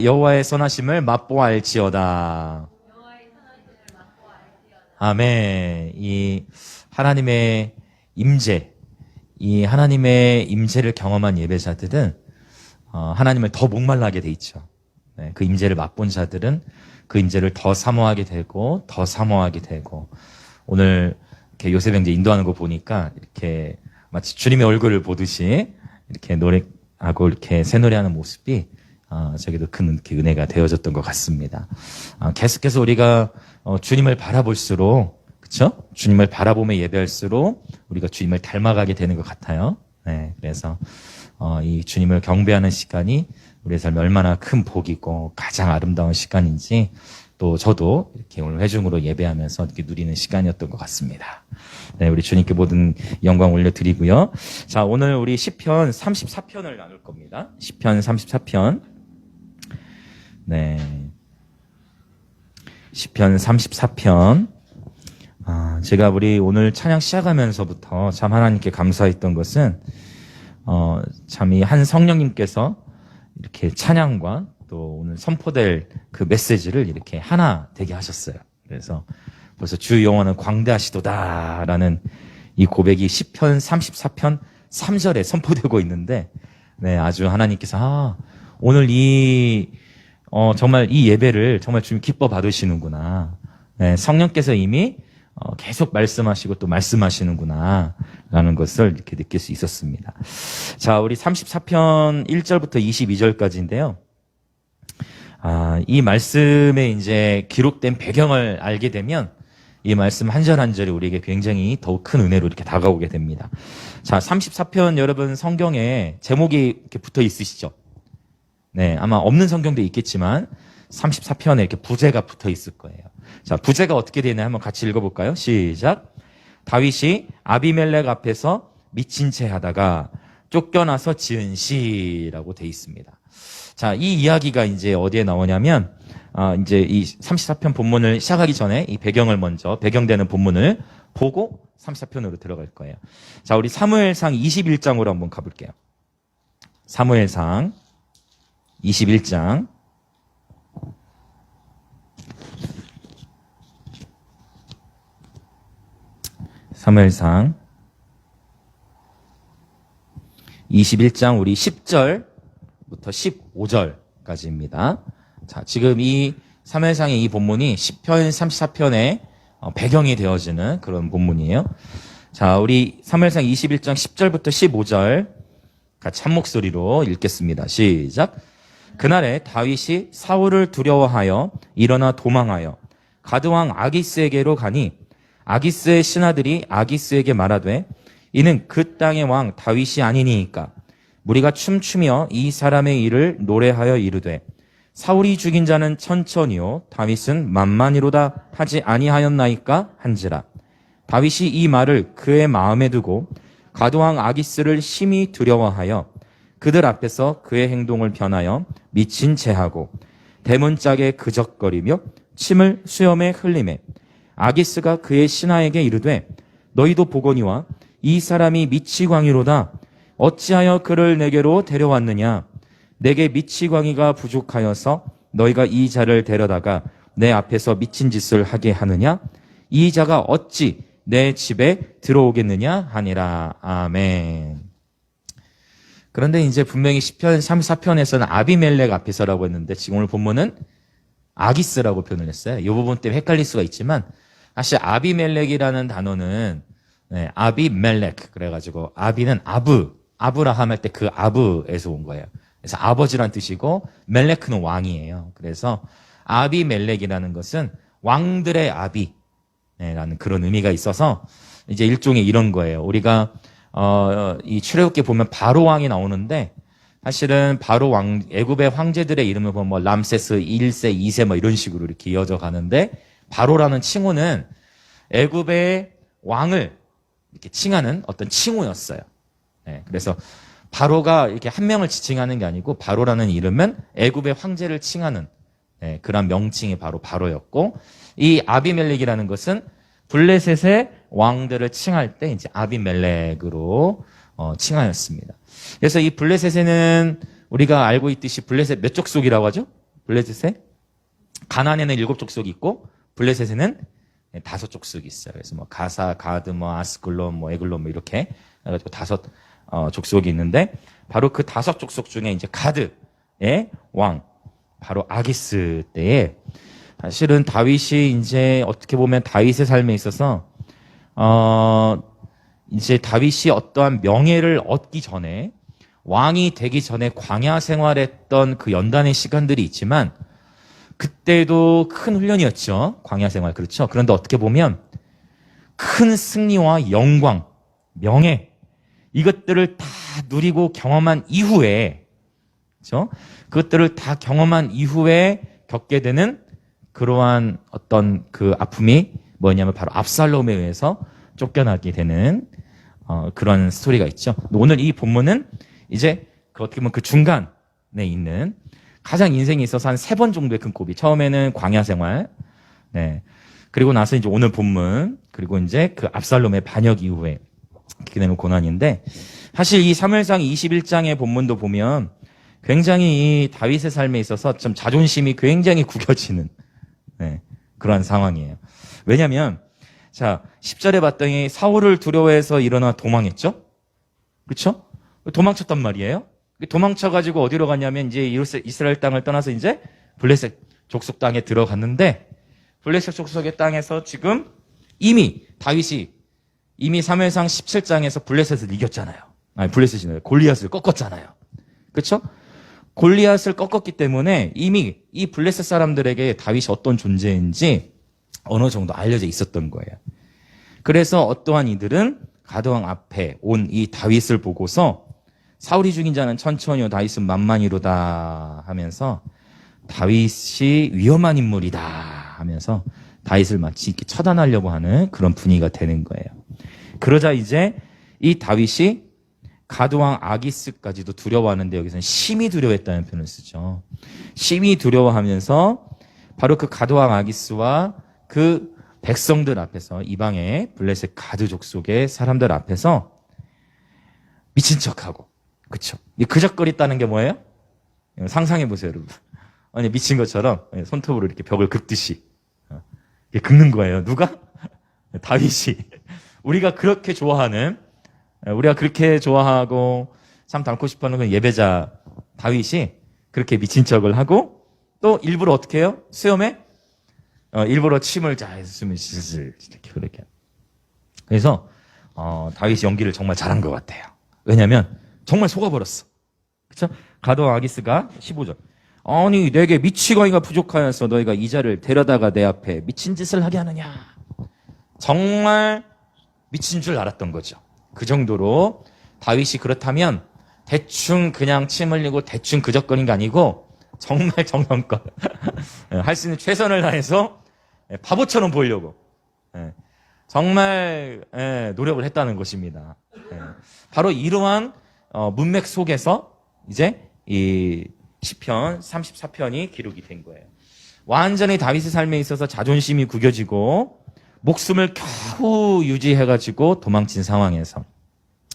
여호와의 선하심을 맛보알지어다. 아멘. 이 하나님의 임재, 이 하나님의 임재를 경험한 예배자들은 하나님을 더 목말라하게 돼 있죠. 네, 그 임재를 맛본 자들은 그 임재를 더 사모하게 되고 더 사모하게 되고, 오늘 이렇게 요셉 형제 인도하는 거 보니까 이렇게 마치 주님의 얼굴을 보듯이 이렇게 노래하고 이렇게 새노래하는 모습이 저기도 큰 은혜가 되어졌던 것 같습니다. 계속해서 우리가 주님을 바라볼수록, 그렇죠? 주님을 바라보며 예배할수록 우리가 주님을 닮아가게 되는 것 같아요. 네, 그래서 이 주님을 경배하는 시간이 우리의 삶에 얼마나 큰 복이고 가장 아름다운 시간인지, 또 저도 이렇게 오늘 회중으로 예배하면서 이렇게 누리는 시간이었던 것 같습니다. 네, 우리 주님께 모든 영광 올려드리고요. 자, 오늘 우리 시편 34편을 나눌 겁니다. 시편 34편. 네. 시편 34편. 제가 우리 오늘 찬양 시작하면서부터 참 하나님께 감사했던 것은, 참 이 한 성령님께서 이렇게 찬양과 또 오늘 선포될 그 메시지를 이렇게 하나 되게 하셨어요. 그래서 벌써 주 여호와는 광대하시도다라는 이 고백이 시편 34편 3절에 선포되고 있는데, 네, 아주 하나님께서 오늘 정말 이 예배를 정말 주님 기뻐 받으시는구나. 네, 성령께서 이미 계속 말씀하시고 또 말씀하시는구나 라는 것을 이렇게 느낄 수 있었습니다. 자, 우리 34편 1절부터 22절까지인데요. 이 말씀에 이제 기록된 배경을 알게 되면 이 말씀 한 절 한 절이 우리에게 굉장히 더욱 큰 은혜로 이렇게 다가오게 됩니다. 자, 34편 여러분 성경에 제목이 이렇게 붙어 있으시죠? 네, 아마 없는 성경도 있겠지만 34편에 이렇게 부제가 붙어 있을 거예요. 자, 부제가 어떻게 되나 한번 같이 읽어볼까요? 시작. 다윗이 아비멜렉 앞에서 미친 채 하다가 쫓겨나서 지은 시라고 돼 있습니다. 자, 이 이야기가 이제 어디에 나오냐면, 이제 이 34편 본문을 시작하기 전에 이 배경을 먼저, 배경되는 본문을 보고 34편으로 들어갈 거예요. 자, 우리 사무엘상 21장으로 한번 가볼게요. 사무엘상 21장. 사무엘상 21장 우리 10절부터 15절까지입니다. 자, 지금 이 사무엘상의 이 본문이 시편 34편의 배경이 되어지는 그런 본문이에요. 자, 우리 사무엘상 21장 10절부터 15절 같이 한 목소리로 읽겠습니다. 시작. 그날에 다윗이 사울을 두려워하여 일어나 도망하여 가드왕 아기스에게로 가니, 아기스의 신하들이 아기스에게 말하되 이는 그 땅의 왕 다윗이 아니니이까 무리가 춤추며 이 사람의 일을 노래하여 이르되 사울이 죽인 자는 천천히요 다윗은 만만히로다 하지 아니하였나이까 한지라. 다윗이 이 말을 그의 마음에 두고 가드왕 아기스를 심히 두려워하여 그들 앞에서 그의 행동을 변하여 미친 채하고 대문짝에 그적거리며 침을 수염에 흘리매, 아기스가 그의 신하에게 이르되 너희도 보거니와 이 사람이 미치광이로다. 어찌하여 그를 내게로 데려왔느냐? 내게 미치광이가 부족하여서 너희가 이 자를 데려다가 내 앞에서 미친 짓을 하게 하느냐? 이 자가 어찌 내 집에 들어오겠느냐 하니라. 아멘. 그런데 이제 분명히 시편 34편에서는 아비멜렉 앞에서라고 했는데 지금 오늘 본문은 아기스라고 표현을 했어요. 이 부분 때문에 헷갈릴 수가 있지만 사실 아비멜렉이라는 단어는 아비멜렉 그래가지고 아비는 아브라함 할 때 그 아브에서 온 거예요. 그래서 아버지란 뜻이고 멜렉은 왕이에요. 그래서 아비멜렉이라는 것은 왕들의 아비라는 그런 의미가 있어서 이제 일종의 이런 거예요. 우리가 이 출애굽기 보면 바로 왕이 나오는데 사실은 바로 왕 애굽의 황제들의 이름을 보면 뭐 람세스 1세, 2세 뭐 이런 식으로 이렇게 이어져 가는데 바로라는 칭호는 애굽의 왕을 이렇게 칭하는 어떤 칭호였어요. 네, 그래서 바로가 이렇게 한 명을 지칭하는 게 아니고 바로라는 이름은 애굽의 황제를 칭하는 그런 명칭이 바로 바로였고, 이 아비멜렉이라는 것은 블레셋의 왕들을 칭할 때 이제 아비멜렉으로 칭하였습니다. 그래서 이 블레셋에는 우리가 알고 있듯이 블레셋 몇 족속이라고 하죠? 블레셋에 가나안에는 7족속이 있고 블레셋에는 5족속이 있어요. 그래서 뭐 가사, 가드, 뭐 아스글론, 뭐 에글론 뭐 이렇게 해가지고 5 족속이 있는데 바로 그 5 족속 중에 이제 가드의 왕 바로 아기스 때에 사실은 다윗이 이제 어떻게 보면 다윗의 삶에 있어서 이제 다윗이 어떠한 명예를 얻기 전에 왕이 되기 전에 광야 생활했던 그 연단의 시간들이 있지만 그때도 큰 훈련이었죠. 광야 생활. 그렇죠. 그런데 어떻게 보면 큰 승리와 영광, 명예 이것들을 다 누리고 경험한 이후에 그렇죠? 그것들을 다 경험한 이후에 겪게 되는 그러한 어떤 그 아픔이 뭐냐면 바로 압살롬에 의해서 쫓겨나게 되는 그런 스토리가 있죠. 오늘 이 본문은 이제 어떻게 보면 그 중간에 있는 가장 인생에 있어서 한 3번 정도의 큰 고비. 처음에는 광야 생활, 네. 그리고 나서 이제 오늘 본문, 그리고 이제 그 압살롬의 반역 이후에 이렇게 되는 고난인데, 사실 이 사무엘상 21장의 본문도 보면 굉장히 이 다윗의 삶에 있어서 좀 자존심이 굉장히 구겨지는 네, 그런 상황이에요. 왜냐면, 자, 10절에 봤더니 사울을 두려워해서 일어나 도망했죠? 그렇죠? 도망쳤단 말이에요. 도망쳐가지고 어디로 갔냐면 이제 이스라엘 땅을 떠나서 이제 블레셋 족속 땅에 들어갔는데 블레셋 족속의 땅에서 지금 이미 다윗이 이미 사무엘상 17장에서 블레셋을 이겼잖아요. 아니 블레셋이네요. 골리앗을 꺾었잖아요. 그렇죠? 골리앗을 꺾었기 때문에 이미 이 블레셋 사람들에게 다윗이 어떤 존재인지 어느 정도 알려져 있었던 거예요. 그래서 어떠한 이들은 가드왕 앞에 온 이 다윗을 보고서 사울이 죽인 자는 천천히요 다윗은 만만히로다 하면서 다윗이 위험한 인물이다 하면서 다윗을 마치 이렇게 처단하려고 하는 그런 분위기가 되는 거예요. 그러자 이제 이 다윗이 가드왕 아기스까지도 두려워하는데 여기서는 심히 두려워했다는 표현을 쓰죠. 심히 두려워하면서 바로 그 가드왕 아기스와 그 백성들 앞에서 이방의 블레셋 가드 족속의 사람들 앞에서 미친 척하고 그쵸? 이 그적거렸다는 게 뭐예요? 상상해 보세요, 여러분. 아니 미친 것처럼 손톱으로 이렇게 벽을 긁듯이 긁는 거예요. 누가? 다윗이. 우리가 그렇게 좋아하는, 우리가 그렇게 좋아하고 참 닮고 싶어하는 건 예배자 다윗이 그렇게 미친 척을 하고 또 일부러 어떻게 해요? 수염에 일부러 침을 숨을 슬슬 이렇게 그렇게. 그래서 다윗이 연기를 정말 잘한 것 같아요. 왜냐하면 정말 속아버렸어. 그쵸? 가드왕 아기스가 15절. 아니 내게 미치광이가 부족하여서 너희가 이 자를 데려다가 내 앞에 미친 짓을 하게 하느냐. 정말 미친 줄 알았던 거죠. 그 정도로 다윗이 그렇다면 대충 그냥 침 흘리고 대충 그적거린 게 아니고 정말 정성껏 할 수 있는 최선을 다해서 바보처럼 보이려고 정말 노력을 했다는 것입니다. 바로 이러한 문맥 속에서 이제 이 시편 34편이 기록이 된 거예요. 완전히 다윗의 삶에 있어서 자존심이 구겨지고 목숨을 겨우 유지해가지고 도망친 상황에서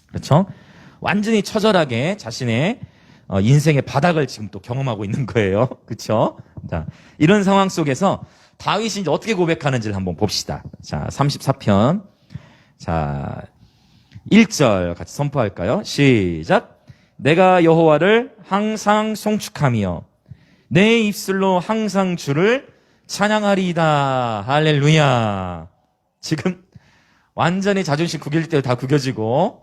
그렇죠? 완전히 처절하게 자신의 인생의 바닥을 지금 또 경험하고 있는 거예요. 그렇죠? 자, 이런 상황 속에서 다윗이 이제 어떻게 고백하는지를 한번 봅시다. 자, 34편. 자, 1절 같이 선포할까요? 시작. 내가 여호와를 항상 송축하며 내 입술로 항상 주를 찬양하리이다. 할렐루야. 지금 완전히 자존심 구길 때 다 구겨지고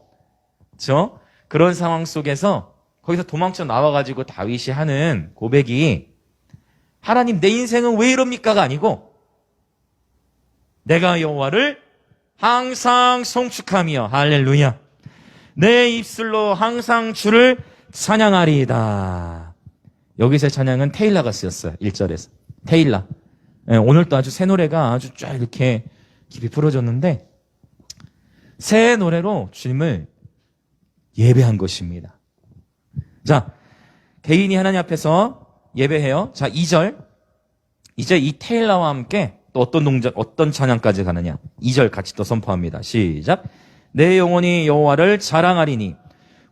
그렇죠? 그런 상황 속에서 거기서 도망쳐 나와가지고 다윗이 하는 고백이 하나님 내 인생은 왜 이럽니까가 아니고 내가 여호와를 항상 송축하며 할렐루야 내 입술로 항상 주를 찬양하리이다. 여기서의 찬양은 테일라가 쓰였어요. 1절에서 테일라. 오늘도 아주 새 노래가 아주 쫙 이렇게 깊이 풀어졌는데 새 노래로 주님을 예배한 것입니다. 자, 개인이 하나님 앞에서 예배해요. 자, 2절. 이제 이 테일라와 함께 또 어떤 동작, 어떤 찬양까지 가느냐. 2절 같이 또 선포합니다. 시작. 내 영혼이 여호와를 자랑하리니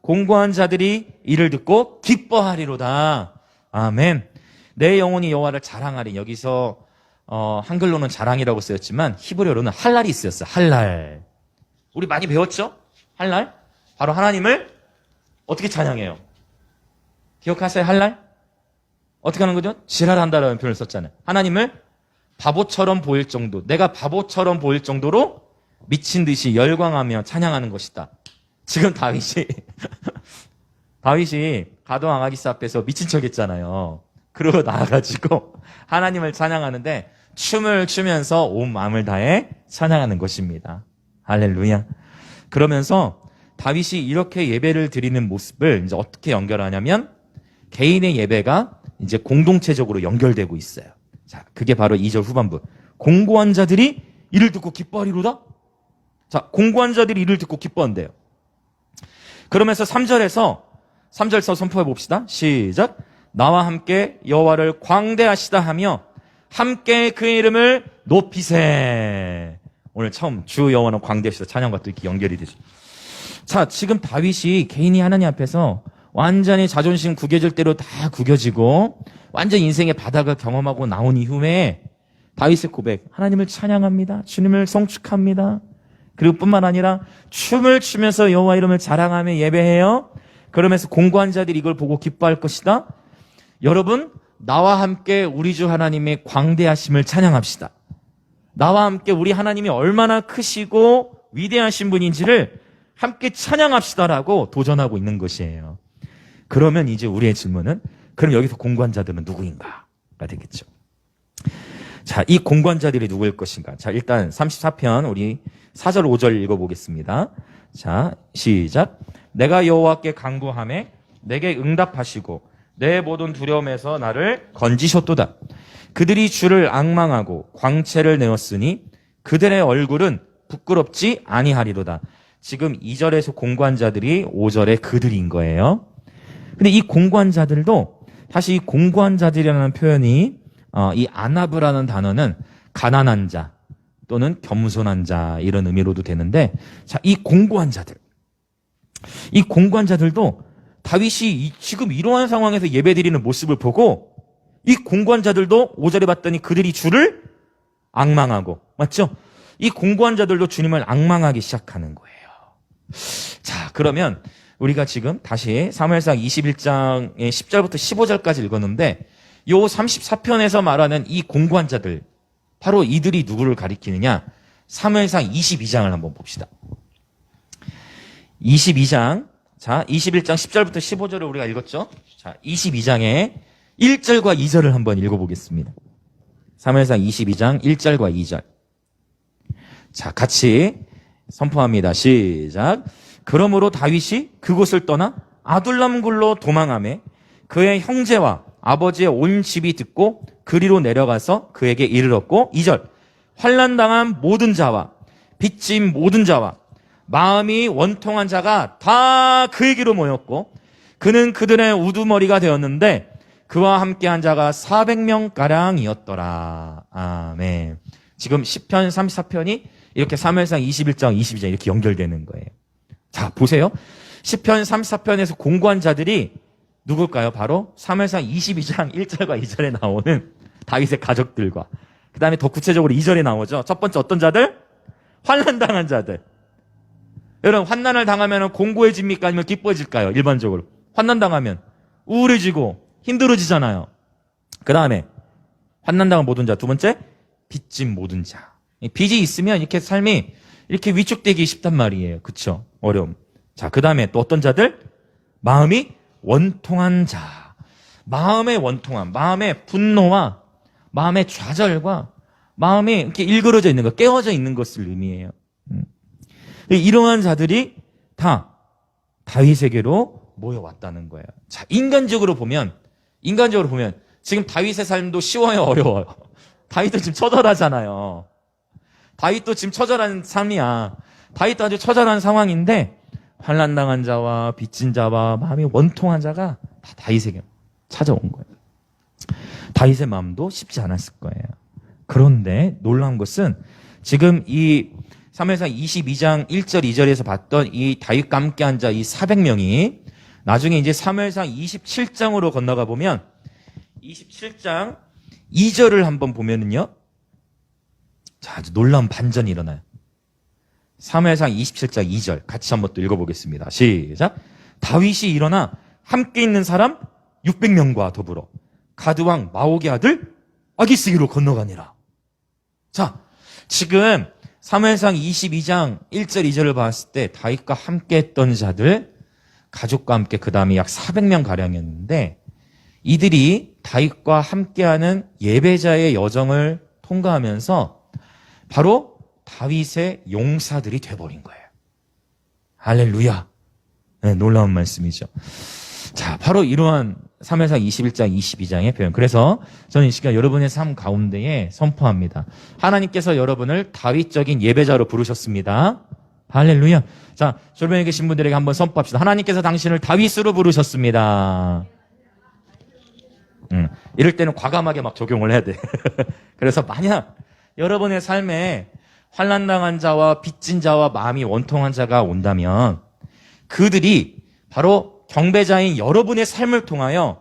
공고한 자들이 이를 듣고 기뻐하리로다. 아멘. 내 영혼이 여호와를 자랑하리. 여기서 한글로는 자랑이라고 쓰였지만 히브리어로는 할랄이 쓰였어요. 할랄. 우리 많이 배웠죠? 할랄? 바로 하나님을 어떻게 찬양해요? 기억하세요? 할랄? 어떻게 하는 거죠? 지랄한다라는 표현을 썼잖아요. 하나님을 바보처럼 보일 정도, 내가 바보처럼 보일 정도로 미친 듯이 열광하며 찬양하는 것이다. 지금 다윗이 가동 아가기스 앞에서 미친 척 했잖아요. 그러고 나와가지고 하나님을 찬양하는데 춤을 추면서 온 마음을 다해 찬양하는 것입니다. 할렐루야. 그러면서 다윗이 이렇게 예배를 드리는 모습을 이제 어떻게 연결하냐면 개인의 예배가 이제 공동체적으로 연결되고 있어요. 자, 그게 바로 2절 후반부. 공고한 자들이 이를 듣고 기뻐하리로다? 자, 공고한 자들이 이를 듣고 기뻐한대요. 그러면서 3절에서 선포해 봅시다. 시작. 나와 함께 여호와를 광대하시다 하며 함께 그의 이름을 높이세. 오늘 처음 주 여호와는 광대하시다 찬양과 또 이렇게 연결이 되죠. 자, 지금 다윗이 개인이 하나님 앞에서 완전히 자존심 구겨질 대로 다 구겨지고 완전 인생의 바닥을 경험하고 나온 이후에 다윗의 고백, 하나님을 찬양합니다. 주님을 성축합니다. 그리고 뿐만 아니라 춤을 추면서 여호와 이름을 자랑하며 예배해요. 그러면서 공고한 자들이 이걸 보고 기뻐할 것이다. 여러분, 나와 함께 우리 주 하나님의 광대하심을 찬양합시다. 나와 함께 우리 하나님이 얼마나 크시고 위대하신 분인지를 함께 찬양합시다라고 도전하고 있는 것이에요. 그러면 이제 우리의 질문은 그럼 여기서 공고한 자들은 누구인가가 되겠죠. 자, 이 공고한 자들이 누구일 것인가? 자, 일단 34편 우리 4절 5절 읽어보겠습니다. 자, 시작. 내가 여호와께 간구하매 내게 응답하시고 내 모든 두려움에서 나를 건지셨도다. 그들이 주를 앙망하고 광채를 내었으니 그들의 얼굴은 부끄럽지 아니하리로다. 지금 2절에서 공고한 자들이 5절에 그들인 거예요. 근데 이 공고한 자들도 사실 이 공고한 자들이라는 표현이 이 아나브라는 단어는 가난한 자 또는 겸손한 자 이런 의미로도 되는데, 자, 이 공고한 자들도 다윗이 지금 이러한 상황에서 예배드리는 모습을 보고 이 공고한 자들도 5절에 봤더니 그들이 주를 앙망하고, 맞죠? 이 공고한 자들도 주님을 앙망하기 시작하는 거예요. 자, 그러면 우리가 지금 다시 사무엘상 21장의 10절부터 15절까지 읽었는데 요 34편에서 말하는 이 공고한 자들, 바로 이들이 누구를 가리키느냐? 사무엘상 22장을 한번 봅시다. 22장, 자, 21장 10절부터 15절을 우리가 읽었죠? 자, 22장의 1절과 2절을 한번 읽어보겠습니다. 사무엘상 22장 1절과 2절. 자, 같이 선포합니다. 시작. 그러므로 다윗이 그곳을 떠나 아둘람굴로 도망하매 그의 형제와 아버지의 온 집이 듣고 그리로 내려가서 그에게 이르렀고, 2절. 환난당한 모든 자와 빚진 모든 자와 마음이 원통한 자가 다 그에게로 모였고 그는 그들의 우두머리가 되었는데 그와 함께한 자가 400명가량이었더라. 아멘. 지금 시편 34편이 이렇게 사무엘상 21장, 22장 이렇게 연결되는 거예요. 자, 보세요. 시편 34편에서 공고한 자들이 누굴까요? 바로 사무엘상 22장 1절과 2절에 나오는 다윗의 가족들과, 그 다음에 더 구체적으로 2절에 나오죠. 첫 번째 어떤 자들? 환난당한 자들. 여러분, 환난을 당하면 공고해집니까? 아니면 기뻐질까요? 일반적으로. 환난당하면 우울해지고 힘들어지잖아요. 그 다음에 환난당한 모든 자. 두 번째, 빚진 모든 자. 빚이 있으면 이렇게 삶이 이렇게 위축되기 쉽단 말이에요. 그쵸? 어려움. 자, 그 다음에 또 어떤 자들? 마음이 원통한 자. 마음의 원통함, 마음의 분노와 마음의 좌절과 마음이 이렇게 일그러져 있는 것, 깨어져 있는 것을 의미해요. 이러한 자들이 다 다윗에게로 모여왔다는 거예요. 자, 인간적으로 보면 지금 다윗의 삶도 쉬워요, 어려워요? 다윗도 지금 처절하잖아요. 다윗도 지금 처절한 삶이야. 다윗도 아주 처절한 상황인데 환난당한 자와 빚진 자와 마음이 원통한 자가 다 다윗에게 찾아온 거예요. 다윗의 마음도 쉽지 않았을 거예요. 그런데 놀라운 것은 지금 이 사무엘상 22장 1절 2절에서 봤던 이 다윗과 함께한 자 이 400명이 나중에 이제 사무엘상 27장으로 건너가 보면 27장 2절을 한번 보면은요. 자, 아주 놀라운 반전이 일어나요. 사무엘상 27장 2절 같이 한번 또 읽어보겠습니다. 시작. 다윗이 일어나 함께 있는 사람 600명과 더불어 가드왕 마옥의 아들 아기스기로 건너가니라. 자, 지금 사무엘상 22장 1절 2절을 봤을 때 다윗과 함께 했던 자들, 가족과 함께 그 다음에 약 400명 가량이었는데 이들이 다윗과 함께하는 예배자의 여정을 통과하면서 바로 다윗의 용사들이 돼버린 거예요. 할렐루야. 네, 놀라운 말씀이죠. 자, 바로 이러한 사무엘상 21장 22장의 표현. 그래서 저는 이 시간 여러분의 삶 가운데에 선포합니다. 하나님께서 여러분을 다윗적인 예배자로 부르셨습니다. 할렐루야. 자, 주변에 계신 분들에게 한번 선포합시다. 하나님께서 당신을 다윗으로 부르셨습니다. 이럴 때는 과감하게 막 적용을 해야 돼. 그래서 만약 여러분의 삶에 환난당한 자와 빚진 자와 마음이 원통한 자가 온다면 그들이 바로 경배자인 여러분의 삶을 통하여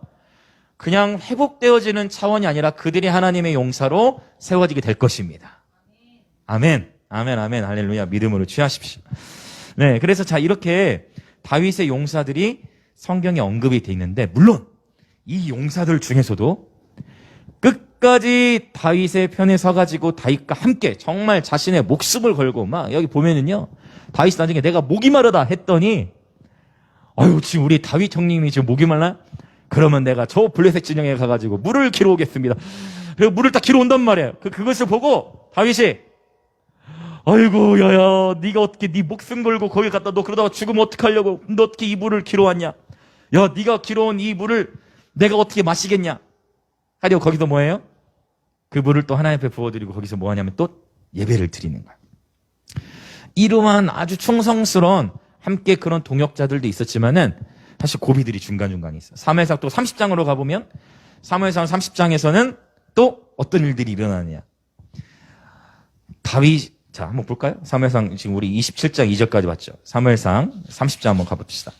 그냥 회복되어지는 차원이 아니라 그들이 하나님의 용사로 세워지게 될 것입니다. 아멘. 아멘, 아멘, 할렐루야. 믿음으로 취하십시오. 네, 그래서 자, 이렇게 다윗의 용사들이 성경에 언급이 돼 있는데, 물론 이 용사들 중에서도 끝까지 다윗의 편에 서가지고 다윗과 함께 정말 자신의 목숨을 걸고 막 여기 보면은요, 다윗이 나중에 내가 목이 마르다 했더니 아유, 지금 우리 다윗 형님이 지금 목이 말라? 그러면 내가 저 블레셋 진영에 가가지고 물을 기러 오겠습니다. 그리고 물을 딱 기러 온단 말이에요. 그것을 보고 다윗이 아이고, 야야, 네가 어떻게 네 목숨 걸고 거기 갔다 너 그러다가 죽으면 어떡하려고? 너 어떻게 이 물을 기러 왔냐? 야, 네가 기러 온 이 물을 내가 어떻게 마시겠냐? 하려고 거기서 뭐예요? 그 물을 또 하나님 앞에 부어드리고 거기서 뭐 하냐면 또 예배를 드리는 거야. 이러한 아주 충성스러운 함께 그런 동역자들도 있었지만은 사실 고비들이 중간중간에 있어요. 사무엘상 또 30장으로 가보면 사무엘상 30장에서는 또 어떤 일들이 일어나느냐. 다윗, 자, 한번 볼까요? 사무엘상 지금 우리 27장 2절까지 봤죠. 사무엘상 30장 한번 가봅시다.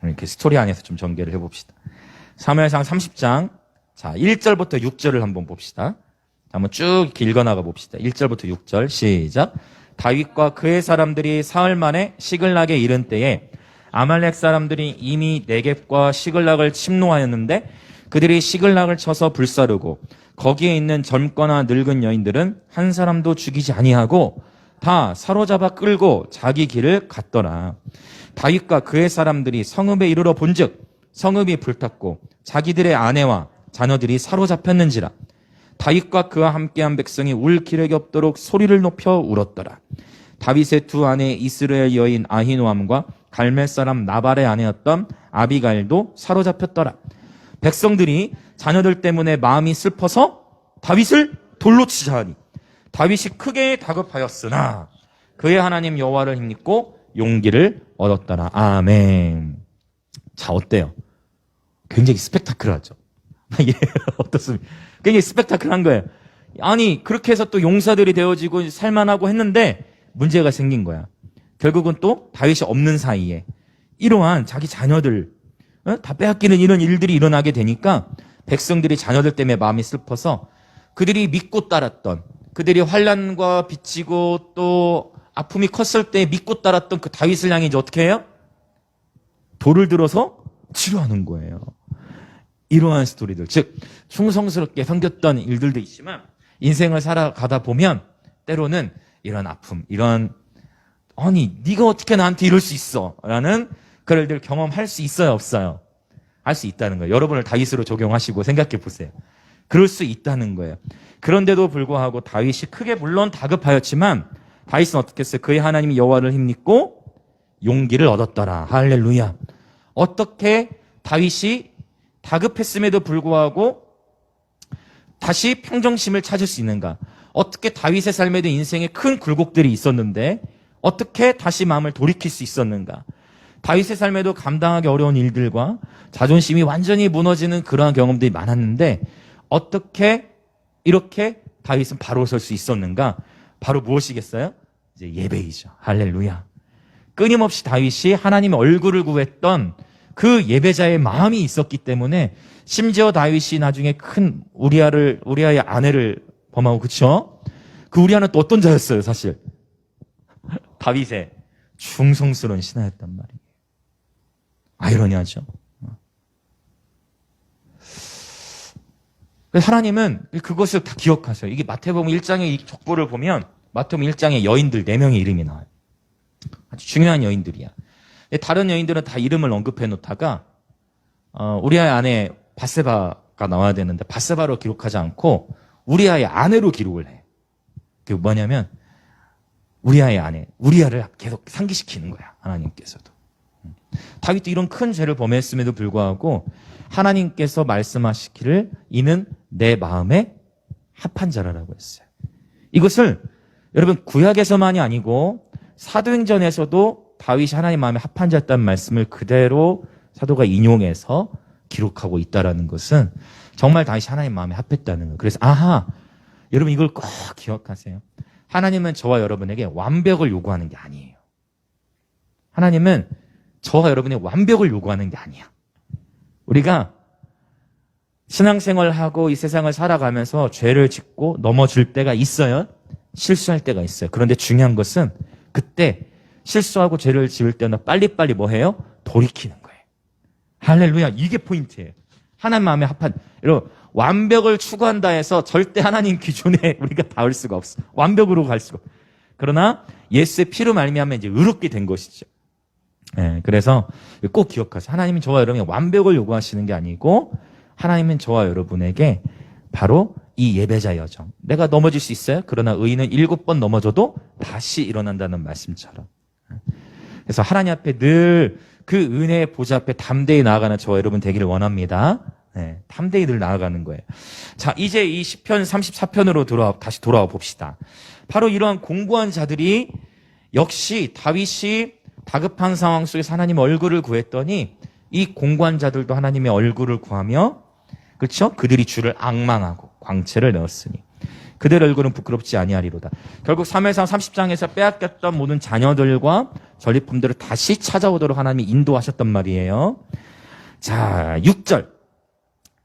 이렇게 스토리 안에서 좀 전개를 해봅시다. 사무엘상 30장, 자, 1절부터 6절을 한번 봅시다. 한번 쭉 읽어나가 봅시다. 1절부터 6절, 시작. 다윗과 그의 사람들이 사흘 만에 시글락에 이른 때에 아말렉 사람들이 이미 네겝과 시글락을 침노하였는데 그들이 시글락을 쳐서 불사르고 거기에 있는 젊거나 늙은 여인들은 한 사람도 죽이지 아니하고 다 사로잡아 끌고 자기 길을 갔더라. 다윗과 그의 사람들이 성읍에 이르러 본즉 성읍이 불탔고 자기들의 아내와 자녀들이 사로잡혔는지라. 다윗과 그와 함께한 백성이 울 기력이 없도록 소리를 높여 울었더라. 다윗의 두 아내 이스라엘 여인 아히노암과 갈멜 사람 나발의 아내였던 아비가일도 사로잡혔더라. 백성들이 자녀들 때문에 마음이 슬퍼서 다윗을 돌로 치자 하니 다윗이 크게 다급하였으나 그의 하나님 여호와를 힘입고 용기를 얻었더라. 아멘. 자, 어때요? 굉장히 스펙타클하죠. 예, 어떻습니까? 굉장히 스펙타클한 거예요. 아니, 그렇게 해서 또 용사들이 되어지고 살만하고 했는데 문제가 생긴 거야. 결국은 또 다윗이 없는 사이에 이러한 자기 자녀들 다 빼앗기는 이런 일들이 일어나게 되니까 백성들이 자녀들 때문에 마음이 슬퍼서 그들이 믿고 따랐던, 그들이 환난과 빚지고 또 아픔이 컸을 때 믿고 따랐던 그 다윗을 향해 이제 어떻게 해요? 돌을 들어서 치료하는 거예요. 이러한 스토리들, 즉 충성스럽게 섬겼던 일들도 있지만 인생을 살아가다 보면 때로는 이런 아픔, 이런 아니 네가 어떻게 나한테 이럴 수 있어? 라는 그런 일들 경험할 수 있어요, 없어요? 할 수 있다는 거예요. 여러분을 다윗으로 적용하시고 생각해 보세요. 그럴 수 있다는 거예요. 그런데도 불구하고 다윗이 크게 물론 다급하였지만 다윗은 어떻게 했어요? 그의 하나님 여호와를 힘입고 용기를 얻었더라. 할렐루야. 어떻게 다윗이 다급했음에도 불구하고 다시 평정심을 찾을 수 있는가? 어떻게 다윗의 삶에도 인생에 큰 굴곡들이 있었는데 어떻게 다시 마음을 돌이킬 수 있었는가? 다윗의 삶에도 감당하기 어려운 일들과 자존심이 완전히 무너지는 그러한 경험들이 많았는데 어떻게 이렇게 다윗은 바로 설 수 있었는가? 바로 무엇이겠어요? 이제 예배이죠. 할렐루야. 끊임없이 다윗이 하나님의 얼굴을 구했던 그 예배자의 마음이 있었기 때문에 심지어 다윗이 나중에 큰 우리아의 아내를 범하고, 그쵸? 그 우리아는 또 어떤 자였어요, 사실? 다윗의 충성스러운 신하였단 말이에요. 아이러니하죠. 하나님은 그것을 다 기억하세요. 이게 마태복음 1장의 이 족보를 보면 마태복음 1장에 여인들 4명의 이름이 나와요. 아주 중요한 여인들이야. 다른 여인들은 다 이름을 언급해 놓다가 우리아의 아내 바세바가 나와야 되는데 바세바로 기록하지 않고 우리아의 아내로 기록을 해. 그게 뭐냐면 우리아의 아내, 우리아를 계속 상기시키는 거야, 하나님께서도. 다윗도 이런 큰 죄를 범했음에도 불구하고 하나님께서 말씀하시기를 이는 내 마음에 합한 자라라고 했어요. 이것을 여러분 구약에서만이 아니고 사도행전에서도 다윗이 하나님 마음에 합한 자였다는 말씀을 그대로 사도가 인용해서 기록하고 있다는 것은 정말 다윗이 하나님 마음에 합했다는 거예요. 그래서 여러분 이걸 꼭 기억하세요. 하나님은 저와 여러분에게 완벽을 요구하는 게 아니에요. 하나님은 저와 여러분의 완벽을 요구하는 게 아니야. 우리가 신앙생활하고 이 세상을 살아가면서 죄를 짓고 넘어질 때가 있어요. 실수할 때가 있어요. 그런데 중요한 것은 그때 실수하고 죄를 지을 때는 빨리빨리 뭐 해요? 돌이키는 거예요. 할렐루야. 이게 포인트예요. 하나님 마음에 합한, 여러분, 완벽을 추구한다 해서 절대 하나님 기준에 우리가 닿을 수가 없어. 완벽으로 갈 수가 없어. 그러나 예수의 피로 말미암아 이제 의롭게 된 것이죠. 그래서 꼭 기억하세요. 하나님은 저와 여러분의 완벽을 요구하시는 게 아니고 하나님은 저와 여러분에게 바로 이 예배자 여정. 내가 넘어질 수 있어요. 그러나 의인은 7번 넘어져도 다시 일어난다는 말씀처럼. 그래서 하나님 앞에 늘 그 은혜의 보좌 앞에 담대히 나아가는 저와 여러분 되기를 원합니다. 담대히 늘 나아가는 거예요. 자, 이제 이 시편 34편으로 다시 돌아와 봅시다. 바로 이러한 공고한 자들이 역시 다윗이 다급한 상황 속에서 하나님 얼굴을 구했더니 이 공고한 자들도 하나님의 얼굴을 구하며, 그렇죠? 그들이 주를 앙망하고 광채를 내었으니 그들 얼굴은 부끄럽지 아니하리로다. 결국 사무엘상 30장에서 빼앗겼던 모든 자녀들과 전리품들을 다시 찾아오도록 하나님이 인도하셨단 말이에요. 자, 6절.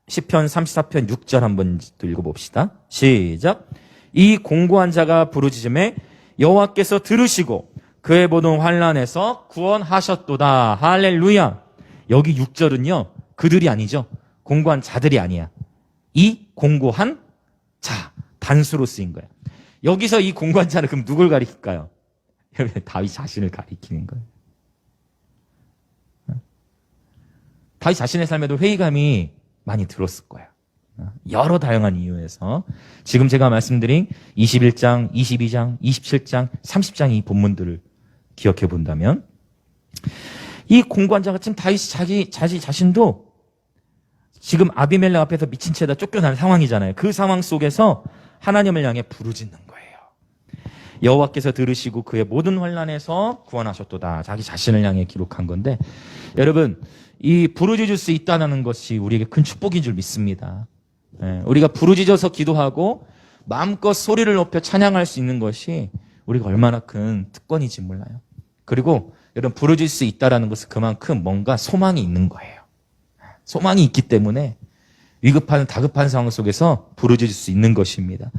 시편 34편 6절 한번 또 읽어봅시다. 시작. 이 공고한 자가 부르짖음에 여호와께서 들으시고 그의 모든 환난에서 구원하셨도다. 할렐루야. 여기 6절은요. 그들이 아니죠. 공고한 자들이 아니야. 이 공고한 자. 단수로 쓰인 거예요. 여기서 이 공고한 자는 그럼 누굴 가리킬까요? 다윗 자신을 가리키는 거예요. 다윗 자신의 삶에도 회의감이 많이 들었을 거예요. 여러 다양한 이유에서 지금 제가 말씀드린 21장, 22장, 27장, 30장 이 본문들을 기억해 본다면 이 공고한 자가 지금 다윗이 자신도 지금 아비멜렉 앞에서 미친 채다 쫓겨난 상황이잖아요. 그 상황 속에서 하나님을 향해 부르짖는 거예요. 여호와께서 들으시고 그의 모든 환난에서 구원하셨도다. 자기 자신을 향해 기록한 건데 여러분 이 부르짖을 수 있다는 것이 우리에게 큰 축복인 줄 믿습니다. 우리가 부르짖어서 기도하고 마음껏 소리를 높여 찬양할 수 있는 것이 우리가 얼마나 큰 특권인지 몰라요. 그리고 여러분 부르짖을 수 있다는 것은 그만큼 뭔가 소망이 있는 거예요. 소망이 있기 때문에 위급한 다급한 상황 속에서 부르짖을 수 있는 것입니다.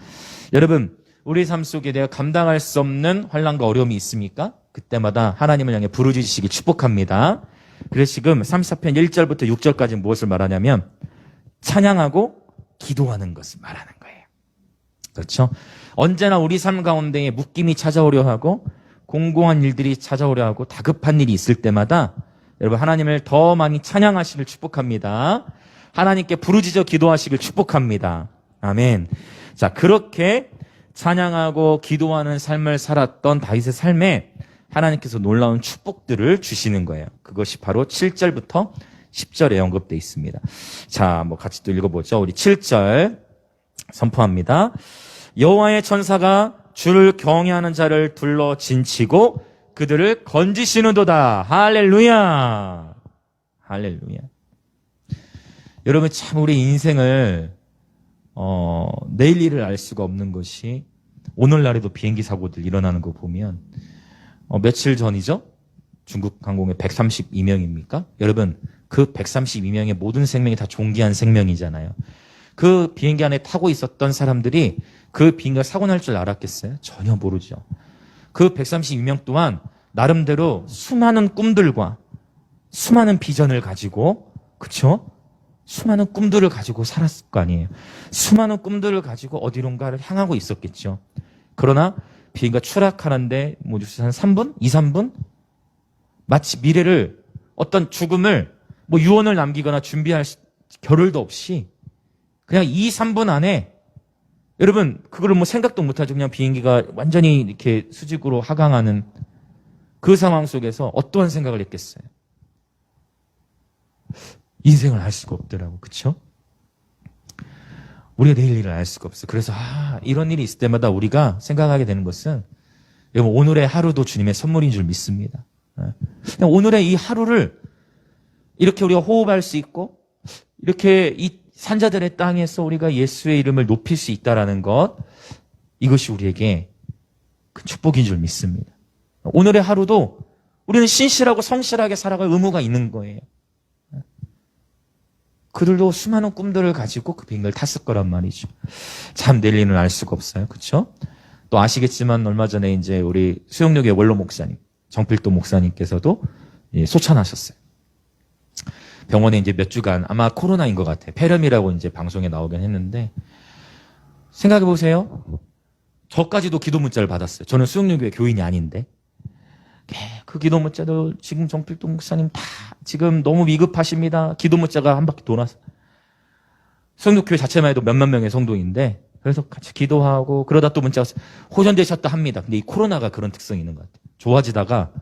여러분 우리 삶 속에 내가 감당할 수 없는 환난과 어려움이 있습니까? 그때마다 하나님을 향해 부르짖으시기 축복합니다. 그래서 지금 34편 1절부터 6절까지 무엇을 말하냐면 찬양하고 기도하는 것을 말하는 거예요. 그렇죠? 언제나 우리 삶 가운데에 묶임이 찾아오려 하고 공공한 일들이 찾아오려 하고 다급한 일이 있을 때마다 여러분 하나님을 더 많이 찬양하시길 축복합니다. 하나님께 부르짖어 기도하시길 축복합니다. 아멘. 자, 그렇게 찬양하고 기도하는 삶을 살았던 다윗의 삶에 하나님께서 놀라운 축복들을 주시는 거예요. 그것이 바로 7절부터 10절에 언급되어 있습니다. 자, 같이 또 읽어보죠. 우리 7절 선포합니다. 여호와의 천사가 주를 경외하는 자를 둘러 진치고 그들을 건지시는도다. 할렐루야. 할렐루야. 여러분 참 우리 인생을 내일 일을 알 수가 없는 것이 오늘날에도 비행기 사고들 일어나는 거 보면 며칠 전이죠? 중국 항공에 132명입니까? 여러분 그 132명의 모든 생명이 다 존귀한 생명이잖아요. 그 비행기 안에 타고 있었던 사람들이 그 비행기가 사고 날 줄 알았겠어요? 전혀 모르죠. 그 132명 또한 나름대로 수많은 꿈들과 수많은 비전을 가지고, 그쵸? 수많은 꿈들을 가지고 살았을 거 아니에요. 수많은 꿈들을 가지고 어디론가를 향하고 있었겠죠. 그러나 비행기가 추락하는데 한 3분? 2, 3분? 마치 미래를, 어떤 죽음을 유언을 남기거나 준비할 겨를도 없이 그냥 2, 3분 안에, 여러분 그거를 생각도 못하죠. 그냥 비행기가 완전히 이렇게 수직으로 하강하는 그 상황 속에서 어떠한 생각을 했겠어요? 인생을 알 수가 없더라고. 그쵸? 우리가 내일 일을 알 수가 없어. 그래서 이런 일이 있을 때마다 우리가 생각하게 되는 것은, 여러분 오늘의 하루도 주님의 선물인 줄 믿습니다. 그냥 오늘의 이 하루를 이렇게 우리가 호흡할 수 있고, 이렇게 이 산자들의 땅에서 우리가 예수의 이름을 높일 수 있다라는 것, 이것이 우리에게 큰 축복인 줄 믿습니다. 오늘의 하루도 우리는 신실하고 성실하게 살아갈 의무가 있는 거예요. 그들도 수많은 꿈들을 가지고 그 비행기를 탔을 거란 말이죠. 참 내일 일은 알 수가 없어요. 그렇죠? 또 아시겠지만 얼마 전에 이제 우리 수영역의 원로 목사님, 정필도 목사님께서도 소천하셨어요. 병원에 이제 몇 주간, 아마 코로나인 것 같아요. 폐렴이라고 이제 방송에 나오긴 했는데, 생각해 보세요. 저까지도 기도 문자를 받았어요. 저는 수영역의 교인이 아닌데. 그 기도 문자도 지금 정필도 목사님 다 지금 너무 위급하십니다. 기도 문자가 한 바퀴 돌아서. 수영역교회 자체만 해도 몇만 명의 성도인데, 그래서 같이 기도하고 그러다 또 문자가 호전되셨다 합니다. 근데 이 코로나가 그런 특성이 있는 것 같아요. 좋아지다가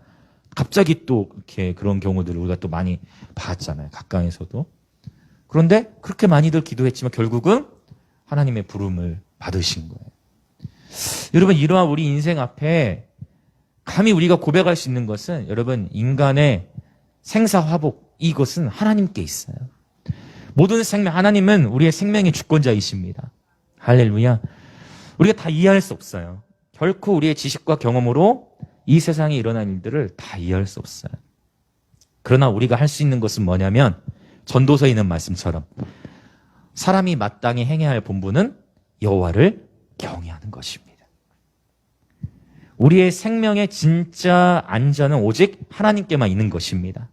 갑자기 또 이렇게 그런 경우들을 우리가 또 많이 봤잖아요. 가까이서도. 그런데 그렇게 많이들 기도했지만 결국은 하나님의 부름을 받으신 거예요. 여러분, 이러한 우리 인생 앞에 감히 우리가 고백할 수 있는 것은, 여러분, 인간의 생사화복, 이것은 하나님께 있어요. 모든 생명, 하나님은 우리의 생명의 주권자이십니다. 할렐루야. 우리가 다 이해할 수 없어요. 결코 우리의 지식과 경험으로 이 세상에 일어난 일들을 다 이해할 수 없어요. 그러나 우리가 할 수 있는 것은 뭐냐면, 전도서에 있는 말씀처럼 사람이 마땅히 행해야 할 본분은 여호와를 경외하는 것입니다. 우리의 생명의 진짜 안전은 오직 하나님께만 있는 것입니다.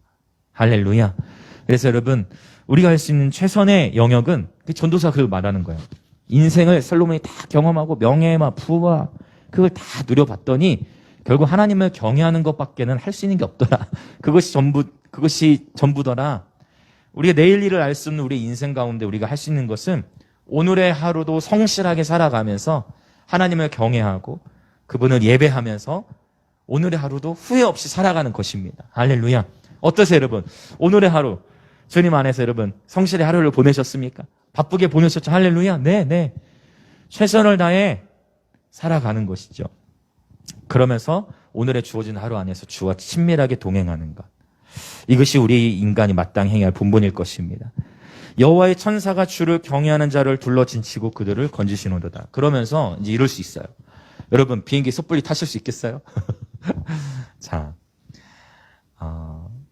할렐루야. 그래서 여러분, 우리가 할 수 있는 최선의 영역은, 전도사가 그걸 말하는 거예요. 인생을 솔로몬이 다 경험하고 명예와 부와 그걸 다 누려봤더니 결국 하나님을 경외하는 것밖에는 할 수 있는 게 없더라. 그것이 전부더라. 우리가 내일 일을 알 수 없는 우리 인생 가운데 우리가 할 수 있는 것은 오늘의 하루도 성실하게 살아가면서 하나님을 경외하고 그분을 예배하면서 오늘의 하루도 후회 없이 살아가는 것입니다. 할렐루야. 어떠세요, 여러분? 오늘의 하루, 주님 안에서 여러분 성실의 하루를 보내셨습니까? 바쁘게 보내셨죠? 할렐루야. 네. 최선을 다해 살아가는 것이죠. 그러면서 오늘의 주어진 하루 안에서 주와 친밀하게 동행하는 것, 이것이 우리 인간이 마땅히 행해야 할 본분일 것입니다. 여호와의 천사가 주를 경외하는 자를 둘러진치고 그들을 건지시노도다. 그러면서 이제 이럴 수 있어요. 여러분, 비행기 섣불리 타실 수 있겠어요? 자,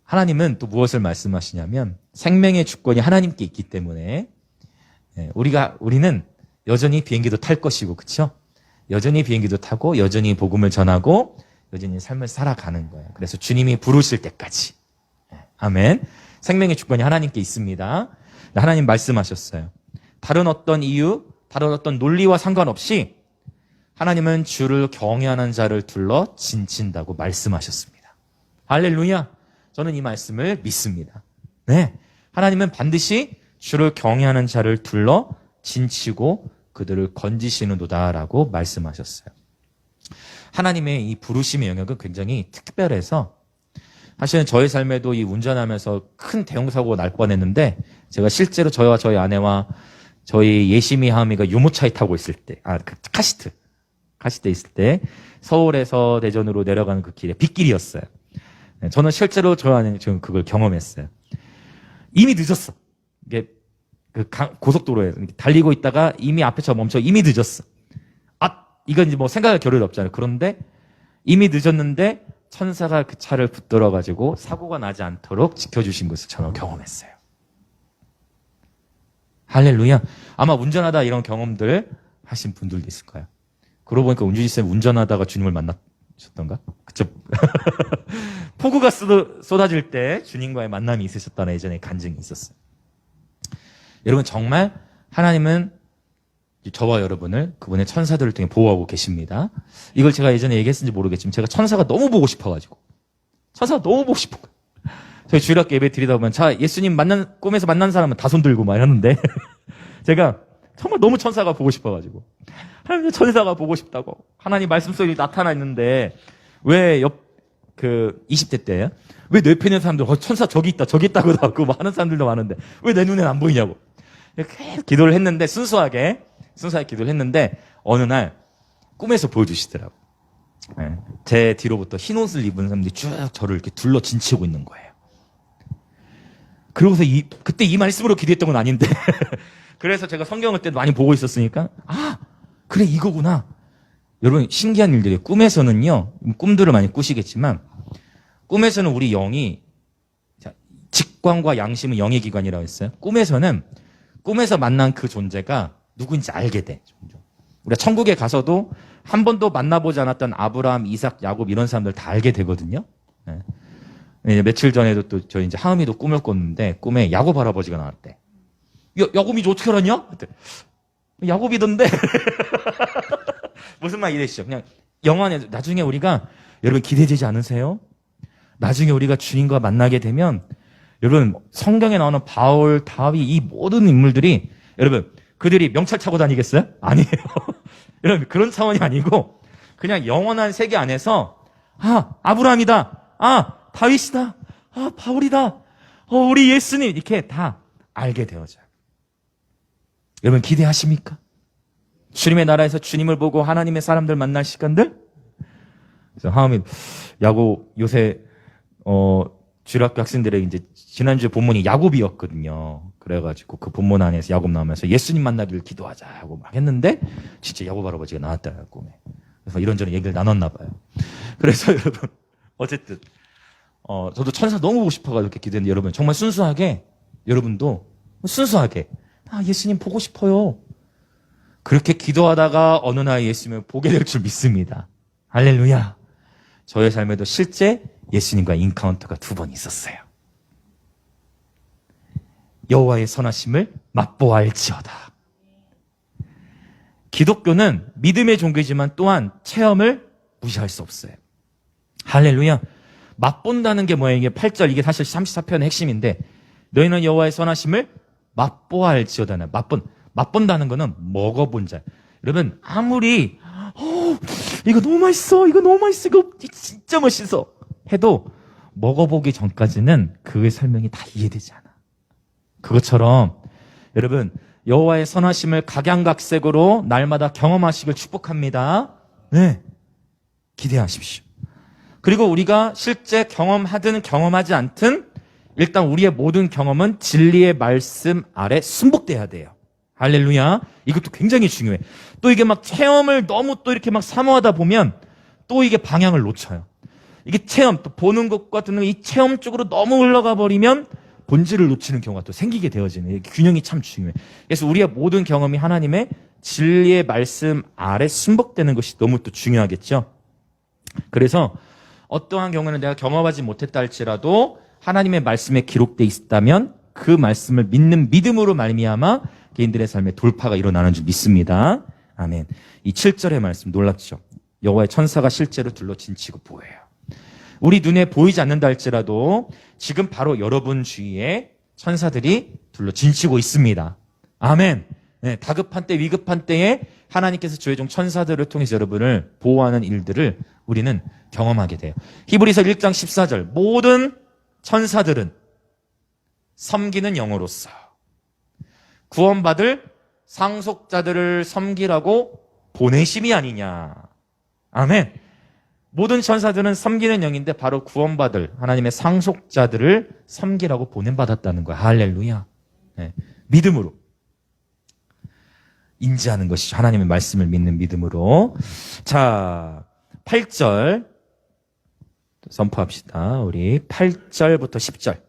하나님은 또 무엇을 말씀하시냐면, 생명의 주권이 하나님께 있기 때문에 우리는 여전히 비행기도 탈 것이고, 그렇죠? 여전히 비행기도 타고 여전히 복음을 전하고 여전히 삶을 살아가는 거예요. 그래서 주님이 부르실 때까지. 아멘. 생명의 주권이 하나님께 있습니다. 하나님 말씀하셨어요. 다른 어떤 이유, 다른 어떤 논리와 상관없이 하나님은 주를 경외하는 자를 둘러 진친다고 말씀하셨습니다. 할렐루야. 저는 이 말씀을 믿습니다. 네. 하나님은 반드시 주를 경외하는 자를 둘러 진치고 그들을 건지시는도다라고 말씀하셨어요. 하나님의 이 부르심의 영역은 굉장히 특별해서, 사실은 저의 삶에도 이 운전하면서 큰 대형사고가 날 뻔했는데, 제가 실제로 저와 저희 아내와 저희 예심이 하미가 유모차에 타고 있을 때, 카시트 있을 때 서울에서 대전으로 내려가는 그 길에 빗길이었어요. 저는 실제로 저희 아내는 지금 그걸 경험했어요. 이미 늦었어. 이게 고속도로에 달리고 있다가 이미 앞에 저 멈춰 이미 늦었어. 이건 이제 뭐 생각할 겨를이 없잖아요. 그런데 이미 늦었는데 천사가 그 차를 붙들어가지고 사고가 나지 않도록 지켜주신 것을 저는 경험했어요. 할렐루야. 아마 운전하다 이런 경험들 하신 분들도 있을 거예요. 그러고 보니까 운주지쌤 운전하다가 주님을 만나셨던가? 그쵸? 폭우가 쏟아질 때 주님과의 만남이 있으셨다는 예전에 간증이 있었어요. 여러분, 정말 하나님은 저와 여러분을 그분의 천사들을 통해 보호하고 계십니다. 이걸 제가 예전에 얘기했는지 모르겠지만 제가 천사가 너무 보고 싶어가지고 천사가 너무 보고 싶어. 저희 주일학교 예배 드리다 보면 자, 예수님 꿈에서 만난 사람은 다 손들고 막 이러는데 제가 정말 너무 천사가 보고 싶어가지고 하나님, 천사가 보고 싶다고 하나님 말씀 속에 나타나 있는데 왜 20대 때요? 왜 내 옆에 있는 사람들 천사 저기 있다고 하고 막 하는 사람들도 많은데 왜 내 눈엔 안 보이냐고 이렇게 기도를 했는데 순수하게 기도를 했는데 어느 날 꿈에서 보여주시더라고. 네. 제 뒤로부터 흰 옷을 입은 사람들이 쭉 저를 이렇게 둘러 진치고 있는 거예요. 그러고서 그때 이 말씀으로 기도했던 건 아닌데 그래서 제가 성경을 때 많이 보고 있었으니까 그래 이거구나. 여러분, 신기한 일들이에요. 꿈에서는요, 꿈들을 많이 꾸시겠지만 꿈에서는 우리 영이 직관과 양심은 영의 기관이라고 했어요. 꿈에서는 꿈에서 만난 그 존재가 누구인지 알게 돼. 우리가 천국에 가서도 한 번도 만나보지 않았던 아브라함, 이삭, 야곱 이런 사람들 다 알게 되거든요. 네. 며칠 전에도 또 저희 이제 하은이도 꿈을 꿨는데 꿈에 야곱 할아버지가 나왔대. 야곱이 어떻게 알았냐? 야곱이던데. 무슨 말 이랬죠. 그냥 영화에 나중에 우리가 여러분 기대되지 않으세요? 나중에 우리가 주님과 만나게 되면 여러분 성경에 나오는 바울, 다윗 이 모든 인물들이 여러분 그들이 명찰 타고 다니겠어요? 아니에요. 여러분 그런 차원이 아니고 그냥 영원한 세계 안에서 아브라함이다. 다윗이다. 바울이다. 우리 예수님 이렇게 다 알게 되어져요. 여러분 기대하십니까? 주님의 나라에서 주님을 보고 하나님의 사람들 만날 시간들? 그래서 하음이 야곱 요새 주일학교 학생들의 이제 지난주 본문이 야곱이었거든요. 그래가지고 그 본문 안에서 야곱 나오면서 예수님 만나기를 기도하자 하고 막 했는데 진짜 야곱 할아버지가 나왔더라고요, 꿈에. 그래서 이런저런 얘기를 나눴나 봐요. 그래서 여러분 어쨌든 저도 천사 너무 보고 싶어가지고 이렇게 기도했는데 여러분 정말 순수하게 여러분도 순수하게 예수님 보고 싶어요. 그렇게 기도하다가 어느 날 예수님을 보게 될 줄 믿습니다. 할렐루야. 저의 삶에도 실제 예수님과 인카운터가 2번 있었어요. 여호와의 선하심을 맛보아할지어다. 기독교는 믿음의 종교이지만 또한 체험을 무시할 수 없어요. 할렐루야. 맛본다는 게 뭐예요? 이게 8절, 이게 사실 34편의 핵심인데 너희는 여호와의 선하심을 맛보아할지어다는 맛본다는 거는 먹어본 자. 여러분 아무리 이거 너무 맛있어, 이거 진짜 맛있어 해도 먹어보기 전까지는 그의 설명이 다 이해되지 않아. 그것처럼 여러분 여호와의 선하심을 각양각색으로 날마다 경험하시길 축복합니다. 네, 기대하십시오. 그리고 우리가 실제 경험하든 경험하지 않든 일단 우리의 모든 경험은 진리의 말씀 아래 순복돼야 돼요. 할렐루야. 이것도 굉장히 중요해. 또 이게 막 체험을 너무 또 이렇게 막 사모하다 보면 또 이게 방향을 놓쳐요. 이게 체험, 또 보는 것과 듣는 이 체험 쪽으로 너무 흘러가 버리면 본질을 놓치는 경우가 또 생기게 되어지는 균형이 참 중요해. 그래서 우리의 모든 경험이 하나님의 진리의 말씀 아래 순복되는 것이 너무 또 중요하겠죠. 그래서 어떠한 경우는 내가 경험하지 못했다 할지라도 하나님의 말씀에 기록되어 있다면 그 말씀을 믿는 믿음으로 말미암아 개인들의 삶에 돌파가 일어나는 줄 믿습니다. 아멘. 이 7절의 말씀 놀랍죠. 여호와의 천사가 실제로 둘러 진치고 보여요. 우리 눈에 보이지 않는다 할지라도 지금 바로 여러분 주위에 천사들이 둘러 진치고 있습니다. 아멘. 네, 다급한 때 위급한 때에 하나님께서 주의 종 천사들을 통해서 여러분을 보호하는 일들을 우리는 경험하게 돼요. 히브리서 1장 14절 모든 천사들은 섬기는 영으로서 구원받을 상속자들을 섬기라고 보내심이 아니냐. 아멘. 모든 천사들은 섬기는 영인데 바로 구원받을 하나님의 상속자들을 섬기라고 보냄받았다는 거야. 할렐루야. 네. 믿음으로 인지하는 것이죠. 하나님의 말씀을 믿는 믿음으로. 자, 8절 선포합시다. 우리 8절부터 10절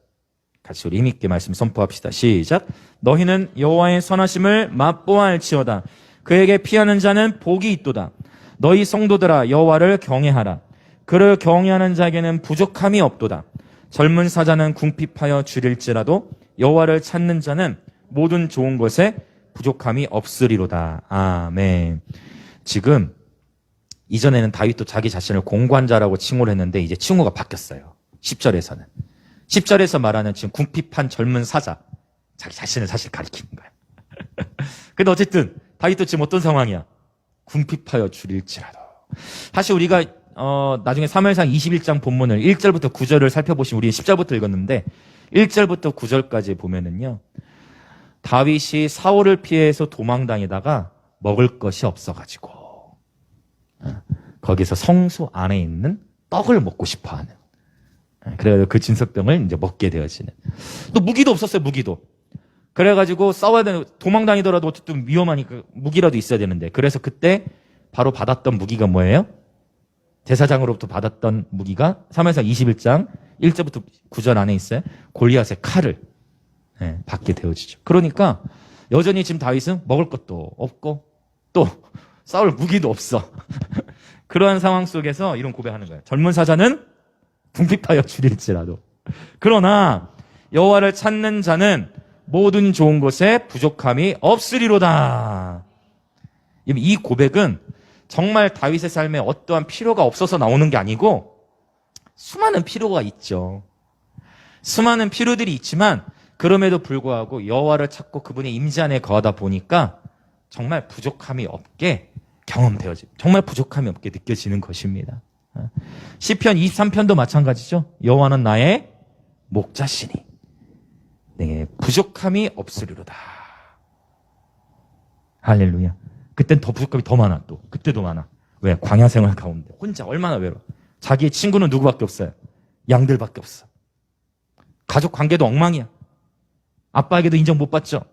같이 우리 힘있게 말씀 선포합시다. 시작. 너희는 여호와의 선하심을 맛보아 알지어다. 그에게 피하는 자는 복이 있도다. 너희 성도들아 여호와를 경외하라. 그를 경외하는 자에게는 부족함이 없도다. 젊은 사자는 궁핍하여 줄일지라도 여호와를 찾는 자는 모든 좋은 것에 부족함이 없으리로다. 아멘. 지금 이전에는 다윗도 자기 자신을 공관자라고 칭호를 했는데 이제 칭호가 바뀌었어요. 10절에서는. 10절에서 말하는 지금 궁핍한 젊은 사자. 자기 자신을 사실 가리키는 거야. 근데 어쨌든 다윗도 지금 어떤 상황이야? 궁핍하여 줄일지라도. 사실 우리가 나중에 사무엘상 21장 본문을 1절부터 9절을 살펴보시면 우리 10절부터 읽었는데 1절부터 9절까지 보면은요. 다윗이 사울을 피해서 도망다니다가 먹을 것이 없어가지고 거기서 성소 안에 있는 떡을 먹고 싶어하는. 그래서 그 진설병을 이제 먹게 되어지는. 또 무기도 없었어요. 무기도. 그래가지고 싸워야 되는, 도망다니더라도 어쨌든 위험하니까 무기라도 있어야 되는데. 그래서 그때 바로 받았던 무기가 뭐예요? 제사장으로부터 받았던 무기가 사무엘상 21장 1절부터 9절 안에 있어요. 골리앗의 칼을 받게 되어지죠. 그러니까 여전히 지금 다윗은 먹을 것도 없고 또 싸울 무기도 없어. 그러한 상황 속에서 이런 고백하는 거예요. 젊은 사자는 궁핍하여 줄일지라도. 그러나 여호와를 찾는 자는 모든 좋은 것에 부족함이 없으리로다. 이 고백은 정말 다윗의 삶에 어떠한 필요가 없어서 나오는 게 아니고 수많은 필요가 있죠. 수많은 필요들이 있지만 그럼에도 불구하고 여호와를 찾고 그분의 임재 안에 거하다 보니까 정말 부족함이 없게 경험되어지고 정말 부족함이 없게 느껴지는 것입니다. 시편 23편도 마찬가지죠. 여호와는 나의 목자시니 내게 부족함이 없으리로다. 할렐루야. 그땐 더 부족함이 더 많아. 또 그때도 많아. 왜? 광야 생활 가운데 혼자 얼마나 외로워. 자기의 친구는 누구밖에 없어요? 양들밖에 없어. 가족 관계도 엉망이야. 아빠에게도 인정 못 받죠.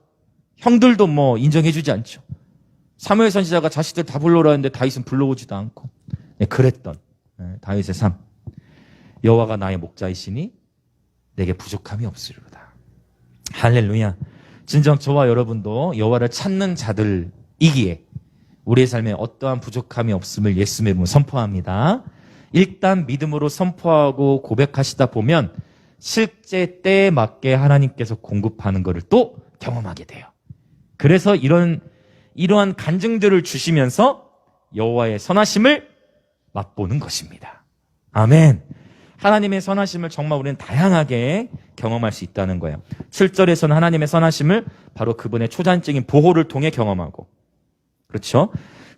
형들도 뭐 인정해주지 않죠. 사무엘 선지자가 자식들 다 불러오라 했는데 다윗은 불러오지도 않고. 그랬던 다윗의 삶. 여호와가 나의 목자이시니 내게 부족함이 없으리로다. 할렐루야. 진정 저와 여러분도 여호와를 찾는 자들이기에 우리의 삶에 어떠한 부족함이 없음을 예수님의 이름으로 선포합니다. 일단 믿음으로 선포하고 고백하시다 보면 실제 때에 맞게 하나님께서 공급하는 것을 또 경험하게 돼요. 그래서 이러한 간증들을 주시면서 여호와의 선하심을 맛보는 것입니다. 아멘. 하나님의 선하심을 정말 우리는 다양하게 경험할 수 있다는 거예요. 7절에서는 하나님의 선하심을 바로 그분의 초자연적인 보호를 통해 경험하고, 그렇죠?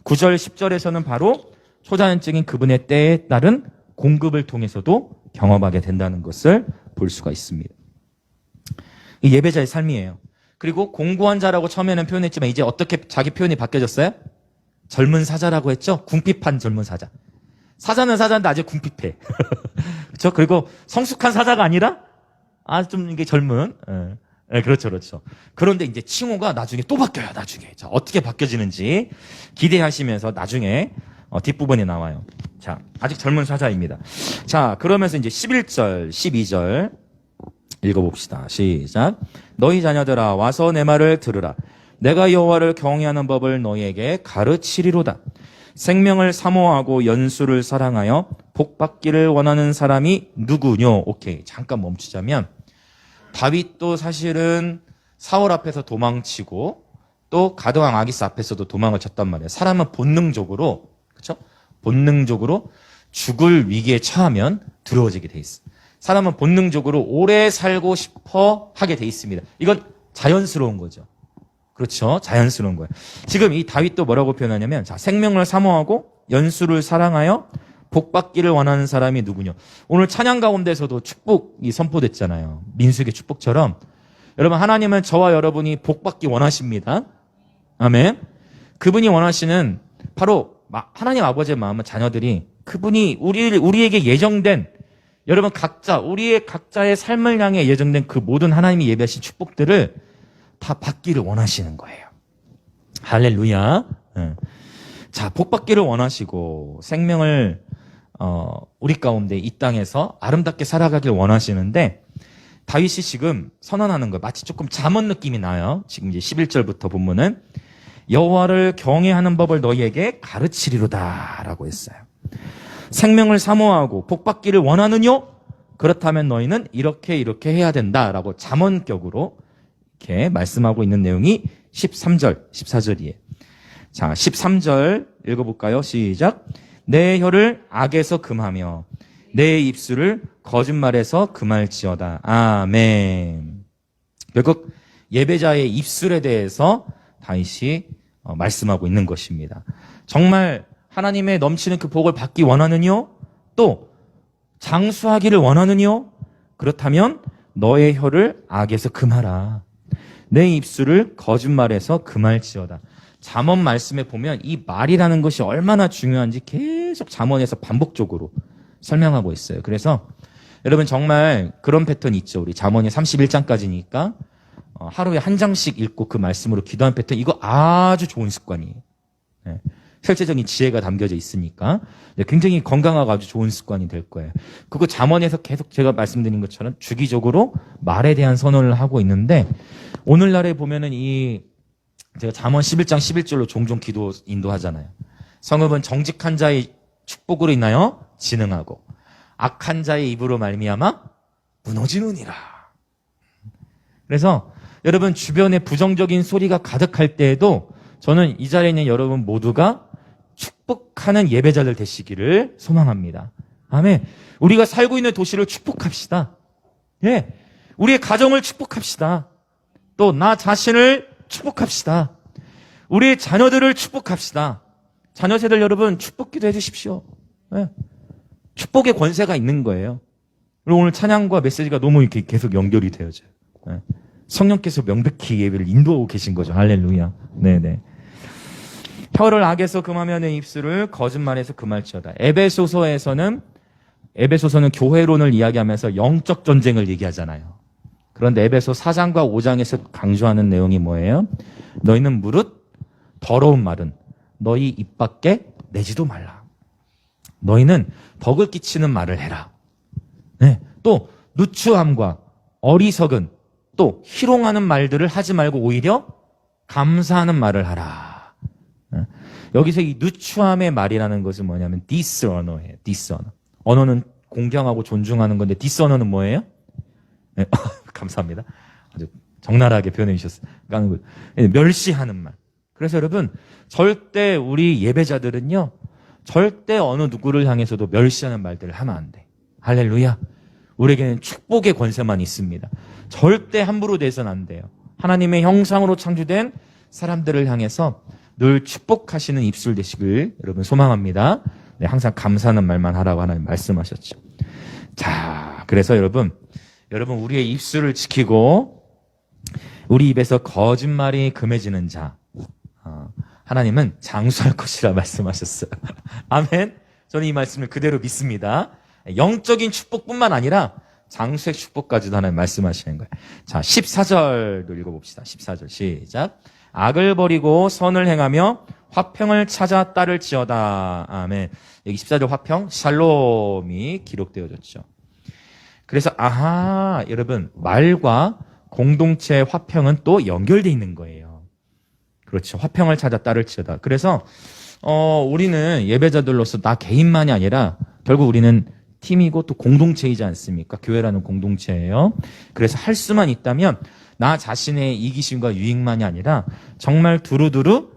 9절, 10절에서는 바로 초자연적인 그분의 때에 따른 공급을 통해서도 경험하게 된다는 것을 볼 수가 있습니다. 이 예배자의 삶이에요. 그리고 공고한 자라고 처음에는 표현했지만 이제 어떻게 자기 표현이 바뀌어졌어요? 젊은 사자라고 했죠? 궁핍한 젊은 사자. 사자는 사자인데 아직 궁핍해. 그렇죠? 그리고 성숙한 사자가 아니라 좀 이게 젊은. 그렇죠, 그렇죠. 그런데 이제 칭호가 나중에 또 바뀌어요. 나중에. 자, 어떻게 바뀌어지는지 기대하시면서 나중에 뒷부분에 나와요. 자, 아직 젊은 사자입니다. 자, 그러면서 이제 11절, 12절 읽어봅시다. 시작. 너희 자녀들아 와서 내 말을 들으라. 내가 여호와를 경외하는 법을 너희에게 가르치리로다. 생명을 사모하고 연수를 사랑하여 복받기를 원하는 사람이 누구뇨? 오케이. 잠깐 멈추자면 다윗도 사실은 사울 앞에서 도망치고 또 가드왕 아기스 앞에서도 도망을 쳤단 말이에요. 사람은 본능적으로, 그렇죠? 본능적으로 죽을 위기에 처하면 두려워지게 돼 있어. 사람은 본능적으로 오래 살고 싶어 하게 돼 있습니다. 이건 자연스러운 거죠. 그렇죠? 자연스러운 거예요. 지금 이 다윗도 뭐라고 표현하냐면, 자, 생명을 사모하고 연수를 사랑하여 복받기를 원하는 사람이 누구냐. 오늘 찬양 가운데서도 축복이 선포됐잖아요. 민수기의 축복처럼. 여러분, 하나님은 저와 여러분이 복받기 원하십니다. 아멘. 그분이 원하시는 바로 하나님 아버지의 마음은 자녀들이 그분이 우리에게 예정된, 여러분 각자, 우리의 각자의 삶을 향해 예정된 그 모든 하나님이 예배하신 축복들을 다 받기를 원하시는 거예요. 할렐루야. 자, 복받기를 원하시고 생명을 우리 가운데 이 땅에서 아름답게 살아가길 원하시는데 다윗이 지금 선언하는 거예요. 마치 조금 잠언 느낌이 나요. 지금 이제 11절부터 본문은 여호와를 경외하는 법을 너희에게 가르치리로다 라고 했어요. 생명을 사모하고 복받기를 원하느뇨? 그렇다면 너희는 이렇게 해야 된다라고 잠언격으로 이렇게 말씀하고 있는 내용이 13절, 14절이에요. 자, 13절 읽어볼까요? 시작. 내 혀를 악에서 금하며 내 입술을 거짓말에서 금할지어다. 아멘. 결국 예배자의 입술에 대해서 다윗이 말씀하고 있는 것입니다. 정말 하나님의 넘치는 그 복을 받기 원하느뇨? 또 장수하기를 원하느뇨? 그렇다면 너의 혀를 악에서 금하라. 내 입술을 거짓말에서 금할지어다. 잠언 말씀에 보면 이 말이라는 것이 얼마나 중요한지 계속 잠언에서 반복적으로 설명하고 있어요. 그래서 여러분 정말 그런 패턴이 있죠. 우리 잠언이 31장까지니까 하루에 한 장씩 읽고 그 말씀으로 기도하는 패턴, 이거 아주 좋은 습관이에요. 네. 실제적인 지혜가 담겨져 있으니까 굉장히 건강하고 아주 좋은 습관이 될 거예요. 그거 잠언에서 계속 제가 말씀드린 것처럼 주기적으로 말에 대한 선언을 하고 있는데 오늘날에 보면은 제가 잠언 11장 11절로 종종 기도 인도하잖아요. 성읍은 정직한 자의 축복으로 인하여 진흥하고 악한 자의 입으로 말미암아 무너지느니라. 그래서 여러분 주변에 부정적인 소리가 가득할 때에도 저는 이 자리에 있는 여러분 모두가 축복하는 예배자들 되시기를 소망합니다. 아멘. 우리가 살고 있는 도시를 축복합시다. 예. 우리의 가정을 축복합시다. 또 나 자신을 축복합시다. 우리의 자녀들을 축복합시다. 자녀 세들 여러분 축복기도 해주십시오. 예. 축복의 권세가 있는 거예요. 그리고 오늘 찬양과 메시지가 너무 이렇게 계속 연결이 되어져요. 예. 성령께서 명백히 예배를 인도하고 계신 거죠. 할렐루야. 네네. 혀를 악에서 금하며 내 입술을 거짓말에서 금할지어다. 에베소서는 교회론을 이야기하면서 영적 전쟁을 얘기하잖아요. 그런데 에베소 4장과 5장에서 강조하는 내용이 뭐예요? 너희는 무릇 더러운 말은 너희 입 밖에 내지도 말라. 너희는 덕을 끼치는 말을 해라. 네. 또 누추함과 어리석은 또 희롱하는 말들을 하지 말고 오히려 감사하는 말을 하라. 여기서 이 누추함의 말이라는 것은 뭐냐면 디스어너예요. 디스어너. 언어는 공경하고 존중하는 건데 디스어너는 뭐예요? 네. 감사합니다. 아주 적나라하게 표현해 주셨어요. 멸시하는 말. 그래서 여러분 절대 우리 예배자들은요 절대 어느 누구를 향해서도 멸시하는 말들을 하면 안 돼. 할렐루야. 우리에게는 축복의 권세만 있습니다. 절대 함부로 대해서는 안 돼요. 하나님의 형상으로 창조된 사람들을 향해서 늘 축복하시는 입술 되시길 여러분 소망합니다. 네, 항상 감사하는 말만 하라고 하나님 말씀하셨죠. 자, 그래서 여러분 우리의 입술을 지키고 우리 입에서 거짓말이 금해지는 자 하나님은 장수할 것이라 말씀하셨어요. 아멘. 저는 이 말씀을 그대로 믿습니다. 영적인 축복뿐만 아니라 장수의 축복까지도 하나님 말씀하시는 거예요. 자, 14절도 읽어봅시다. 14절 시작. 악을 버리고 선을 행하며 화평을 찾아 따를지어다. 아멘. 여기 14절 화평, 샬롬이 기록되어졌죠. 그래서 여러분 말과 공동체의 화평은 또 연결되어 있는 거예요. 그렇죠. 화평을 찾아 따를지어다. 그래서 우리는 예배자들로서 나 개인만이 아니라 결국 우리는 팀이고 또 공동체이지 않습니까? 교회라는 공동체예요. 그래서 할 수만 있다면 나 자신의 이기심과 유익만이 아니라 정말 두루두루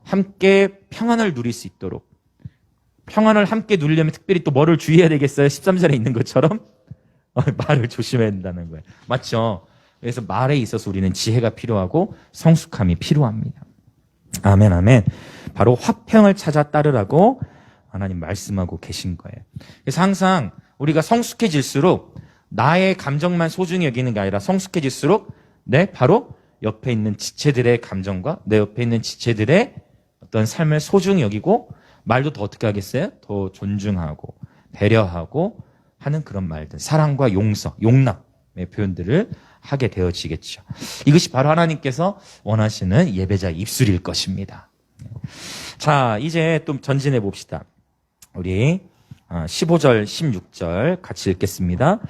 함께 평안을 누릴 수 있도록, 평안을 함께 누리려면 특별히 또 뭐를 주의해야 되겠어요? 13절에 있는 것처럼 말을 조심해야 된다는 거예요. 맞죠? 그래서 말에 있어서 우리는 지혜가 필요하고 성숙함이 필요합니다. 아멘, 아멘. 바로 화평을 찾아 따르라고 하나님 말씀하고 계신 거예요. 그래서 항상 우리가 성숙해질수록 나의 감정만 소중히 여기는 게 아니라 성숙해질수록 바로 옆에 있는 지체들의 감정과 내 옆에 있는 지체들의 어떤 삶을 소중히 여기고 말도 더 어떻게 하겠어요? 더 존중하고 배려하고 하는 그런 말들, 사랑과 용서, 용납의 표현들을 하게 되어지겠죠. 이것이 바로 하나님께서 원하시는 예배자의 입술일 것입니다. 자, 이제 또 전진해 봅시다. 우리 15절, 16절 같이 읽겠습니다.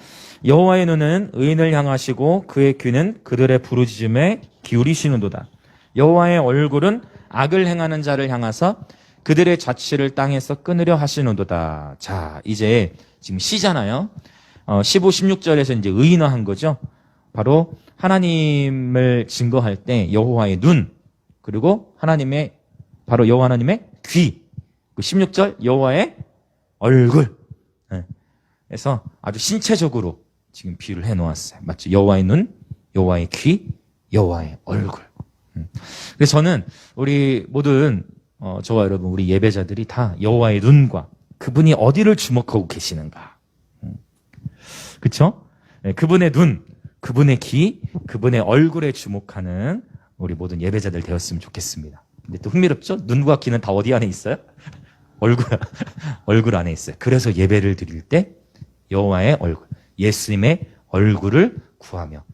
여호와의 눈은 의인을 향하시고 그의 귀는 그들의 부르짖음에 기울이시는도다. 여호와의 얼굴은 악을 행하는 자를 향하사 그들의 자취를 땅에서 끊으려 하시는도다. 자, 이제 지금 시잖아요. 15, 16절에서 이제 의인화한 거죠. 바로 하나님을 증거할 때 여호와의 눈, 그리고 바로 여호와 하나님의 귀, 16절 여호와의 얼굴. 그래서 아주 신체적으로 지금 비유를 해놓았어요. 맞죠? 여호와의 눈, 여호와의 귀, 여호와의 얼굴. 그래서 저는 우리 모든 저와 여러분 우리 예배자들이 다 여호와의 눈과 그분이 어디를 주목하고 계시는가, 그렇죠? 그분의 눈, 그분의 귀, 그분의 얼굴에 주목하는 우리 모든 예배자들 되었으면 좋겠습니다. 근데 또 흥미롭죠? 눈과 귀는 다 어디 안에 있어요? 얼굴 안에 있어요. 그래서 예배를 드릴 때 여호와의 얼굴, 예수님의 얼굴을 구하며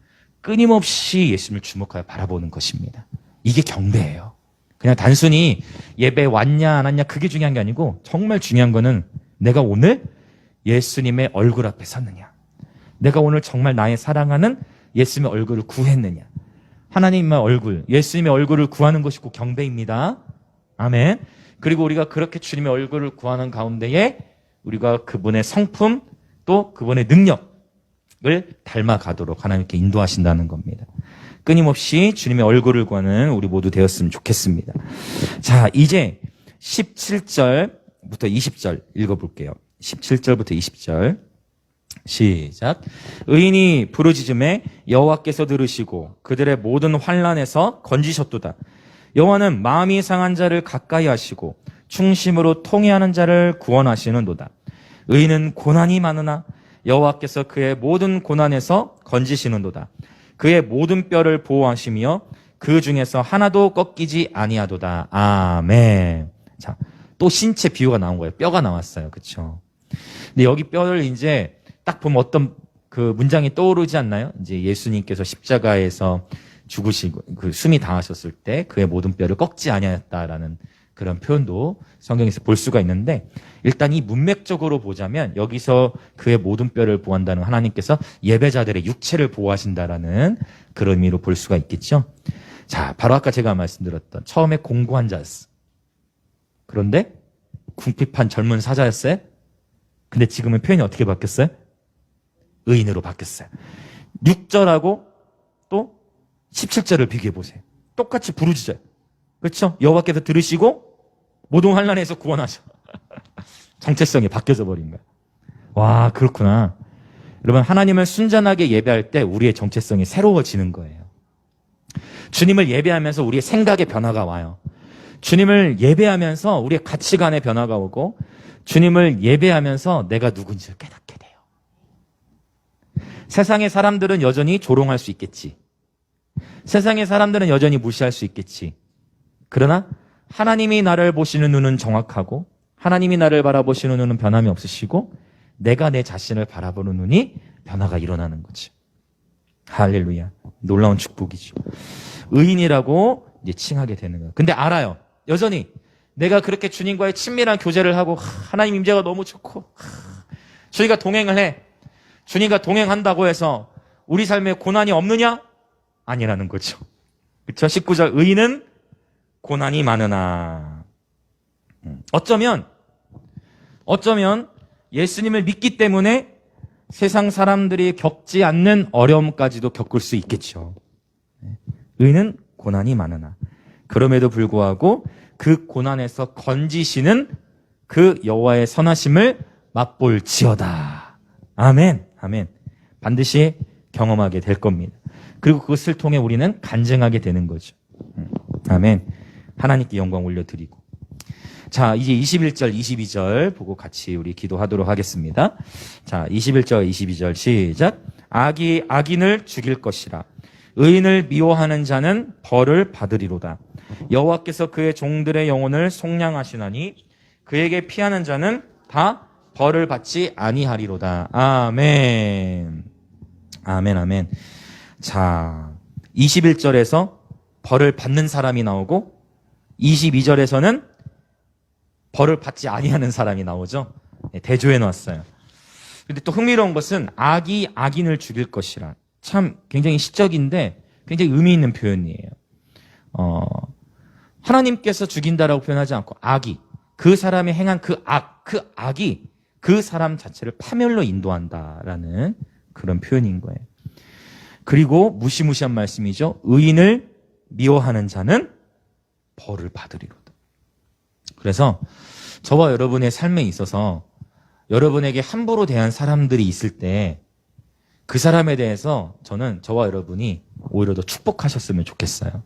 끊임없이 예수님을 주목하여 바라보는 것입니다. 이게 경배예요. 그냥 단순히 예배 왔냐 안 왔냐 그게 중요한 게 아니고 정말 중요한 거는 내가 오늘 예수님의 얼굴 앞에 섰느냐, 내가 오늘 정말 나의 사랑하는 예수님의 얼굴을 구했느냐. 하나님의 얼굴, 예수님의 얼굴을 구하는 것이 곧 경배입니다. 아멘. 그리고 우리가 그렇게 주님의 얼굴을 구하는 가운데에 우리가 그분의 성품 또 그분의 능력을 닮아가도록 하나님께 인도하신다는 겁니다. 끊임없이 주님의 얼굴을 구하는 우리 모두 되었으면 좋겠습니다. 자, 이제 17절부터 20절 읽어볼게요. 17절부터 20절 시작. 의인이 부르짖음에 여호와께서 들으시고 그들의 모든 환난에서 건지셨도다. 여호와는 마음이 상한 자를 가까이 하시고 충심으로 통회하는 자를 구원하시는도다. 의인은 고난이 많으나 여호와께서 그의 모든 고난에서 건지시는도다. 그의 모든 뼈를 보호하시며 그 중에서 하나도 꺾이지 아니하도다. 아멘. 자, 또 신체 비유가 나온 거예요. 뼈가 나왔어요. 그렇죠? 근데 여기 뼈를 이제 딱 보면 어떤 그 문장이 떠오르지 않나요? 이제 예수님께서 십자가에서 죽으시고 그 숨이 닿으셨을 때 그의 모든 뼈를 꺾지 아니하였다라는 그런 표현도 성경에서 볼 수가 있는데, 일단 이 문맥적으로 보자면 여기서 그의 모든 뼈를 보호한다는 하나님께서 예배자들의 육체를 보호하신다라는 그런 의미로 볼 수가 있겠죠. 자, 바로 아까 제가 말씀드렸던 처음에 공고한 자였어. 그런데 궁핍한 젊은 사자였어요. 근데 지금은 표현이 어떻게 바뀌었어요? 의인으로 바뀌었어요. 6절하고 또 17절을 비교해 보세요. 똑같이 부르짖어요. 그렇죠? 여호와께서 들으시고 모든 환난에서 구원하셔. 정체성이 바뀌어져 버린 거야. 와, 그렇구나. 여러분, 하나님을 순전하게 예배할 때 우리의 정체성이 새로워지는 거예요. 주님을 예배하면서 우리의 생각의 변화가 와요. 주님을 예배하면서 우리의 가치관의 변화가 오고, 주님을 예배하면서 내가 누군지를 깨닫게 돼요. 세상의 사람들은 여전히 조롱할 수 있겠지. 세상의 사람들은 여전히 무시할 수 있겠지. 그러나 하나님이 나를 보시는 눈은 정확하고, 하나님이 나를 바라보시는 눈은 변함이 없으시고, 내가 내 자신을 바라보는 눈이 변화가 일어나는 거지. 할렐루야. 놀라운 축복이죠. 의인이라고 이제 칭하게 되는 거예요. 근데 알아요. 여전히 내가 그렇게 주님과의 친밀한 교제를 하고 하나님 임재가 너무 좋고 주님과 동행을 해. 주님과 동행한다고 해서 우리 삶에 고난이 없느냐? 아니라는 거죠. 그렇죠? 19절 의인은 고난이 많으나, 어쩌면 예수님을 믿기 때문에 세상 사람들이 겪지 않는 어려움까지도 겪을 수 있겠죠. 의인은 고난이 많으나 그럼에도 불구하고 그 고난에서 건지시는 그 여호와의 선하심을 맛볼지어다. 아멘. 아멘. 반드시 경험하게 될 겁니다. 그리고 그것을 통해 우리는 간증하게 되는 거죠. 아멘. 하나님께 영광 올려드리고. 자, 이제 21절, 22절 보고 같이 우리 기도하도록 하겠습니다. 자, 21절, 22절 시작. 악인을 죽일 것이라. 의인을 미워하는 자는 벌을 받으리로다. 여호와께서 그의 종들의 영혼을 속량하시나니 그에게 피하는 자는 다 벌을 받지 아니하리로다. 아멘. 아멘, 아멘. 자, 21절에서 벌을 받는 사람이 나오고 22절에서는 벌을 받지 아니하는 사람이 나오죠. 대조해 놨어요. 근데 또 흥미로운 것은 악이 악인을 죽일 것이라. 참 굉장히 시적인데 굉장히 의미 있는 표현이에요. 하나님께서 죽인다라고 표현하지 않고 악이, 그 사람이 행한 그 악이 그 사람 자체를 파멸로 인도한다라는 그런 표현인 거예요. 그리고 무시무시한 말씀이죠. 의인을 미워하는 자는 벌을 받으리로다. 그래서 저와 여러분의 삶에 있어서 여러분에게 함부로 대한 사람들이 있을 때 그 사람에 대해서 저는 저와 여러분이 오히려 더 축복하셨으면 좋겠어요.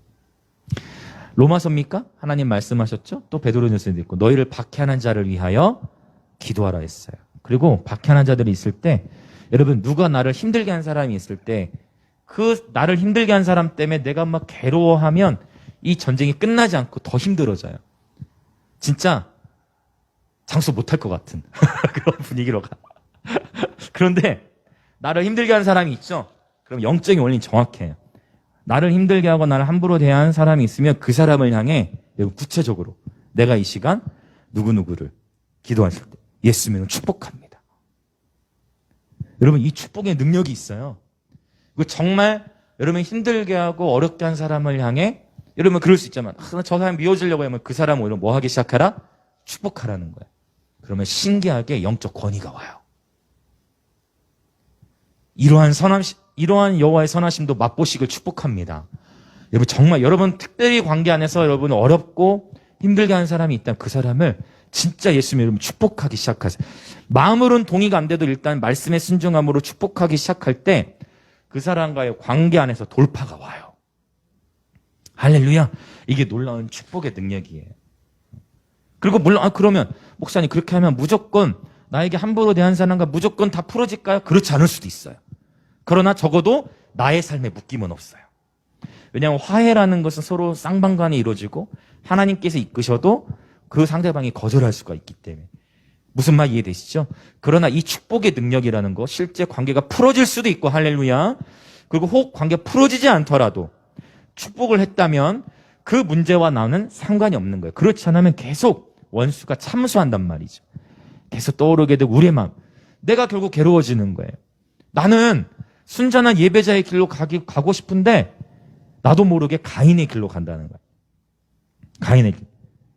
로마서입니까? 하나님 말씀하셨죠? 또 베드로전서에도 있고 너희를 박해하는 자를 위하여 기도하라 했어요. 그리고 박해하는 자들이 있을 때 여러분 누가 나를 힘들게 한 사람이 있을 때 그 나를 힘들게 한 사람 때문에 내가 막 괴로워하면 이 전쟁이 끝나지 않고 더 힘들어져요. 진짜 장수 못할 것 같은 그런 분위기로 가. 그런데 나를 힘들게 한 사람이 있죠? 그럼 영적인 원리는 정확해요. 나를 힘들게 하고 나를 함부로 대한 사람이 있으면 그 사람을 향해 구체적으로 내가 이 시간 누구누구를 기도하실 때 예수님은 축복합니다. 여러분 이 축복의 능력이 있어요. 그 정말 여러분 힘들게 하고 어렵게 한 사람을 향해 여러분 그럴 수 있지만 저 사람 미워지려고 하면 그 사람 오히려 뭐 하기 시작하라? 축복하라는 거예요. 그러면 신기하게 영적 권위가 와요. 이러한 여호와의 선하심도 맛보시길 축복합니다. 여러분 정말 여러분 특별히 관계 안에서 여러분 어렵고 힘들게 한 사람이 있다면 그 사람을 진짜 예수님 여러분 축복하기 시작하세요. 마음으로는 동의가 안 돼도 일단 말씀의 순종함으로 축복하기 시작할 때 그 사람과의 관계 안에서 돌파가 와요. 할렐루야. 이게 놀라운 축복의 능력이에요. 그리고 물론 그러면 목사님 그렇게 하면 무조건 나에게 함부로 대한 사람과 무조건 다 풀어질까요? 그렇지 않을 수도 있어요. 그러나 적어도 나의 삶에 묶임은 없어요. 왜냐하면 화해라는 것은 서로 쌍방간에 이루어지고 하나님께서 이끄셔도 그 상대방이 거절할 수가 있기 때문에. 무슨 말 이해되시죠? 그러나 이 축복의 능력이라는 거 실제 관계가 풀어질 수도 있고 할렐루야. 그리고 혹 관계가 풀어지지 않더라도 축복을 했다면 그 문제와 나는 상관이 없는 거예요. 그렇지 않으면 계속 원수가 참수한단 말이죠. 계속 떠오르게 되고 우리의 마음. 내가 결국 괴로워지는 거예요. 나는 순전한 예배자의 길로 가고 싶은데 나도 모르게 가인의 길로 간다는 거예요. 가인의 길.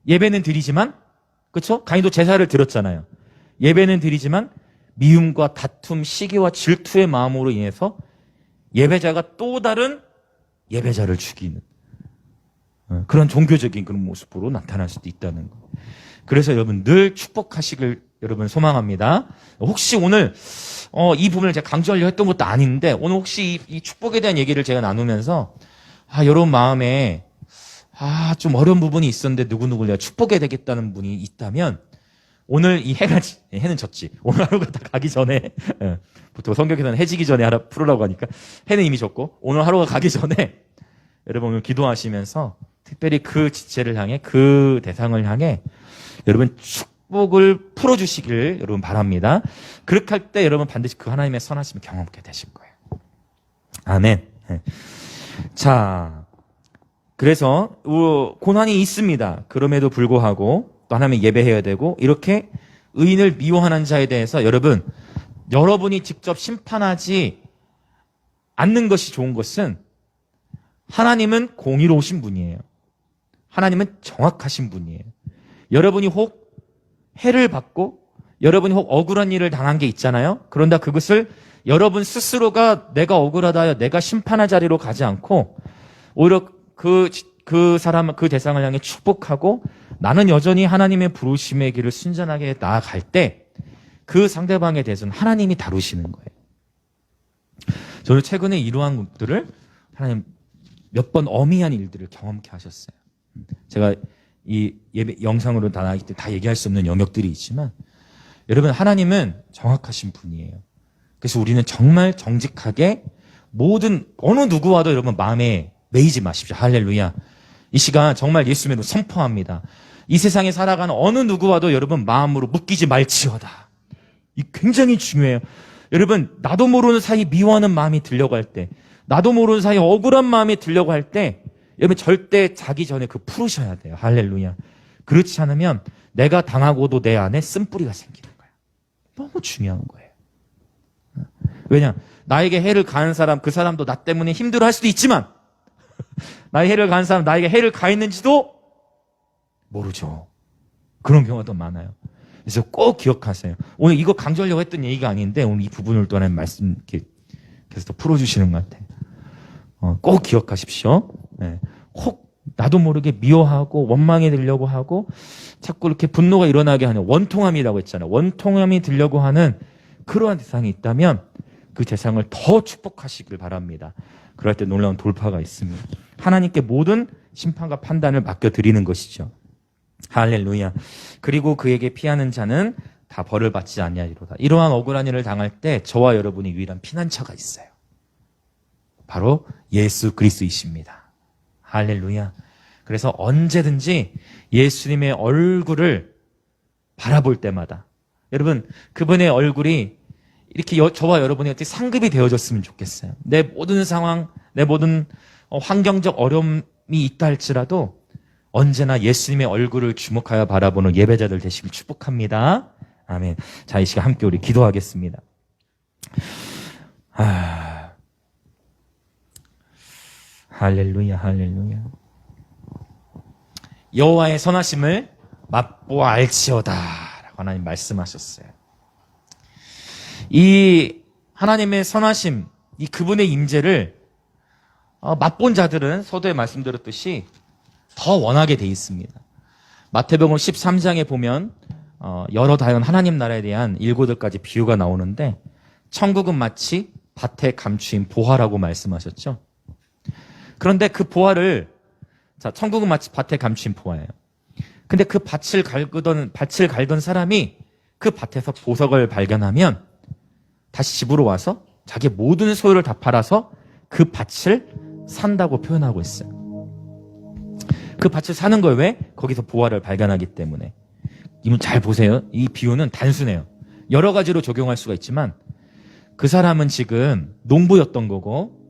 예배는 드리지만 그렇죠? 가인도 제사를 드렸잖아요. 예배는 드리지만 미움과 다툼, 시기와 질투의 마음으로 인해서 예배자가 또 다른 예배자를 죽이는 그런 종교적인 그런 모습으로 나타날 수도 있다는 거예요. 그래서 여러분 늘 축복하시길 여러분 소망합니다. 혹시 오늘 이 부분을 제가 강조하려고 했던 것도 아닌데 오늘 혹시 이 축복에 대한 얘기를 제가 나누면서 여러분 마음에 좀 어려운 부분이 있었는데 누구누구 내가 축복해야 되겠다는 분이 있다면 오늘 이 해는 졌지. 오늘 하루가 다 가기 전에 보통 성경에서는 해 지기 전에 하루 풀으라고 하니까 해는 이미 졌고 오늘 하루가 가기 전에 여러분 오늘 기도하시면서 특별히 그 지체를 향해 그 대상을 향해 여러분 축복을 풀어주시길 여러분 바랍니다. 그렇게 할 때 여러분 반드시 그 하나님의 선하심을 경험하게 되실 거예요. 아멘. 자, 그래서 고난이 있습니다. 그럼에도 불구하고 또 하나님을 예배해야 되고 이렇게 의인을 미워하는 자에 대해서 여러분이 직접 심판하지 않는 것이 좋은 것은 하나님은 공의로우신 분이에요. 하나님은 정확하신 분이에요. 여러분이 혹 해를 받고 여러분이 혹 억울한 일을 당한 게 있잖아요. 그런다 그것을 여러분 스스로가 내가 억울하다 내가 심판할 자리로 가지 않고 오히려 그 사람, 그 대상을 향해 축복하고 나는 여전히 하나님의 부르심의 길을 순전하게 나아갈 때 그 상대방에 대해서는 하나님이 다루시는 거예요. 저는 최근에 이러한 것들을 하나님 몇 번 어미한 일들을 경험케 하셨어요. 제가 이 예배 영상으로 다 얘기할 수 없는 영역들이 있지만 여러분 하나님은 정확하신 분이에요. 그래서 우리는 정말 정직하게 모든 어느 누구와도 여러분 마음에 매이지 마십시오. 할렐루야. 이 시간 정말 예수님으로 선포합니다. 이 세상에 살아가는 어느 누구와도 여러분 마음으로 묶이지 말지어다. 이 굉장히 중요해요. 여러분 나도 모르는 사이 미워하는 마음이 들려고 할 때 나도 모르는 사이 억울한 마음이 들려고 할 때 여러분 절대 자기 전에 풀으셔야 돼요. 할렐루야. 그렇지 않으면 내가 당하고도 내 안에 쓴뿌리가 생기는 거예요. 중요한 거예요. 왜냐? 나에게 해를 가한 사람, 그 사람도 나 때문에 힘들어할 수도 있지만 나의 해를 가한 사람, 나에게 해를 가했는지도 모르죠. 그런 경우도 많아요. 그래서 꼭 기억하세요. 오늘 이거 강조하려고 했던 얘기가 아닌데 오늘 이 부분을 또 하나님 말씀 이렇게 계속 또 풀어주시는 것 같아요. 꼭 기억하십시오. 네. 혹 나도 모르게 미워하고 원망이 들려고 하고 자꾸 이렇게 분노가 일어나게 하는 원통함이라고 했잖아요. 원통함이 들려고 하는 그러한 대상이 있다면 그 대상을 더 축복하시길 바랍니다. 그럴 때 놀라운 돌파가 있습니다. 하나님께 모든 심판과 판단을 맡겨드리는 것이죠. 할렐루야. 그리고 그에게 피하는 자는 다 벌을 받지 아니하리로다. 이러한 억울한 일을 당할 때 저와 여러분이 유일한 피난처가 있어요. 바로 예수 그리스도이십니다. 할렐루야. 그래서 언제든지 예수님의 얼굴을 바라볼 때마다 여러분 그분의 얼굴이 이렇게 저와 여러분이 어떻게 상급이 되어졌으면 좋겠어요. 내 모든 상황, 내 모든 환경적 어려움이 있다 할지라도 언제나 예수님의 얼굴을 주목하여 바라보는 예배자들 되시길 축복합니다. 아멘. 자, 이 시간 함께 우리 기도하겠습니다. 할렐루야, 할렐루야. 여호와의 선하심을 맛보아 알지어다 라고 하나님 말씀하셨어요. 이 하나님의 선하심, 이 그분의 임재를 맛본 자들은 서두에 말씀드렸듯이 더 원하게 돼 있습니다. 마태복음 13장에 보면 여러 다양한 하나님 나라에 대한 일고들까지 비유가 나오는데 천국은 마치 밭에 감추인 보화라고 말씀하셨죠. 그런데 그 보화를 천국은 마치 밭에 감추인 보화예요. 근데 그 밭을 갈던 사람이 그 밭에서 보석을 발견하면 다시 집으로 와서 자기의 모든 소유를 다 팔아서 그 밭을 산다고 표현하고 있어요. 그 밭을 사는 거예요. 왜? 거기서 보화를 발견하기 때문에. 이분 잘 보세요. 이 비유는 단순해요. 여러 가지로 적용할 수가 있지만 그 사람은 지금 농부였던 거고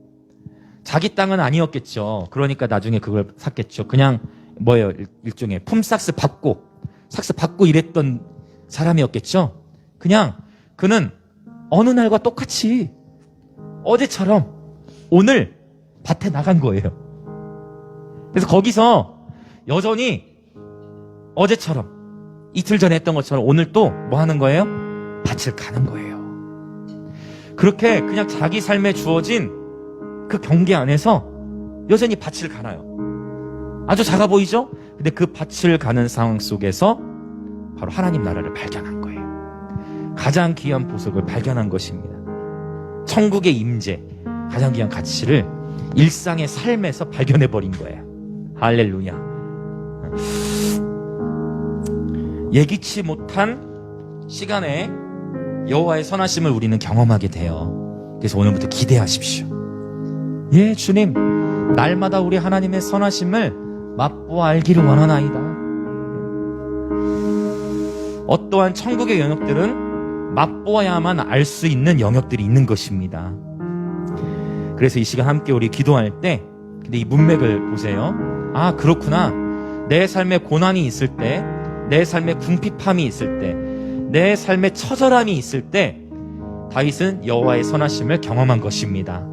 자기 땅은 아니었겠죠. 그러니까 나중에 그걸 샀겠죠. 그냥 뭐예요? 일종의 품삯을 받고 삭스 받고 이랬던 사람이었겠죠. 그냥 그는 어느 날과 똑같이 어제처럼 오늘 밭에 나간 거예요. 그래서 거기서 여전히 어제처럼 이틀 전에 했던 것처럼 오늘 또 뭐 하는 거예요? 밭을 가는 거예요. 그렇게 그냥 자기 삶에 주어진 그 경계 안에서 여전히 밭을 가나요. 아주 작아 보이죠? 근데 그 밭을 가는 상황 속에서 바로 하나님 나라를 발견한 거예요. 가장 귀한 보석을 발견한 것입니다. 천국의 임재, 가장 귀한 가치를 일상의 삶에서 발견해버린 거예요. 할렐루야. 예기치 못한 시간에 여호와의 선하심을 우리는 경험하게 돼요. 그래서 오늘부터 기대하십시오. 예, 주님, 날마다 우리 하나님의 선하심을 맛보아 알기를 원하나이다. 어떠한 천국의 영역들은 맛보아야만 알 수 있는 영역들이 있는 것입니다. 그래서 이 시간 함께 우리 기도할 때 근데 이 문맥을 보세요. 아, 그렇구나. 내 삶에 고난이 있을 때, 내 삶에 궁핍함이 있을 때, 내 삶에 처절함이 있을 때 다윗은 여호와의 선하심을 경험한 것입니다.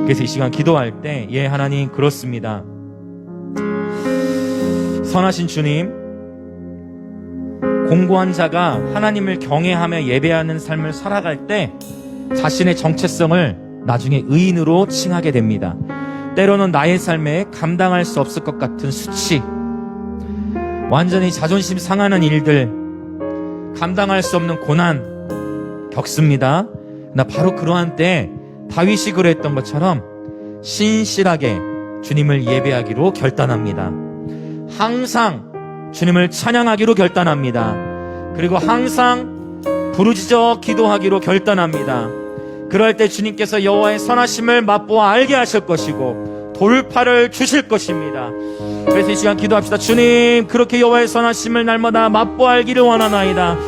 그래서 이 시간 기도할 때 예, 하나님 그렇습니다. 선하신 주님, 공고한 자가 하나님을 경외하며 예배하는 삶을 살아갈 때 자신의 정체성을 나중에 의인으로 칭하게 됩니다. 때로는 나의 삶에 감당할 수 없을 것 같은 수치, 완전히 자존심 상하는 일들, 감당할 수 없는 고난 겪습니다. 나 바로 그러한 때 다윗이 그랬던 것처럼 신실하게 주님을 예배하기로 결단합니다. 항상 주님을 찬양하기로 결단합니다. 그리고 항상 부르짖어 기도하기로 결단합니다. 그럴 때 주님께서 여호와의 선하심을 맛보아 알게 하실 것이고 돌파를 주실 것입니다. 그래서 이 시간 기도합시다. 주님, 그렇게 여호와의 선하심을 날마다 맛보아 알기를 원하나이다.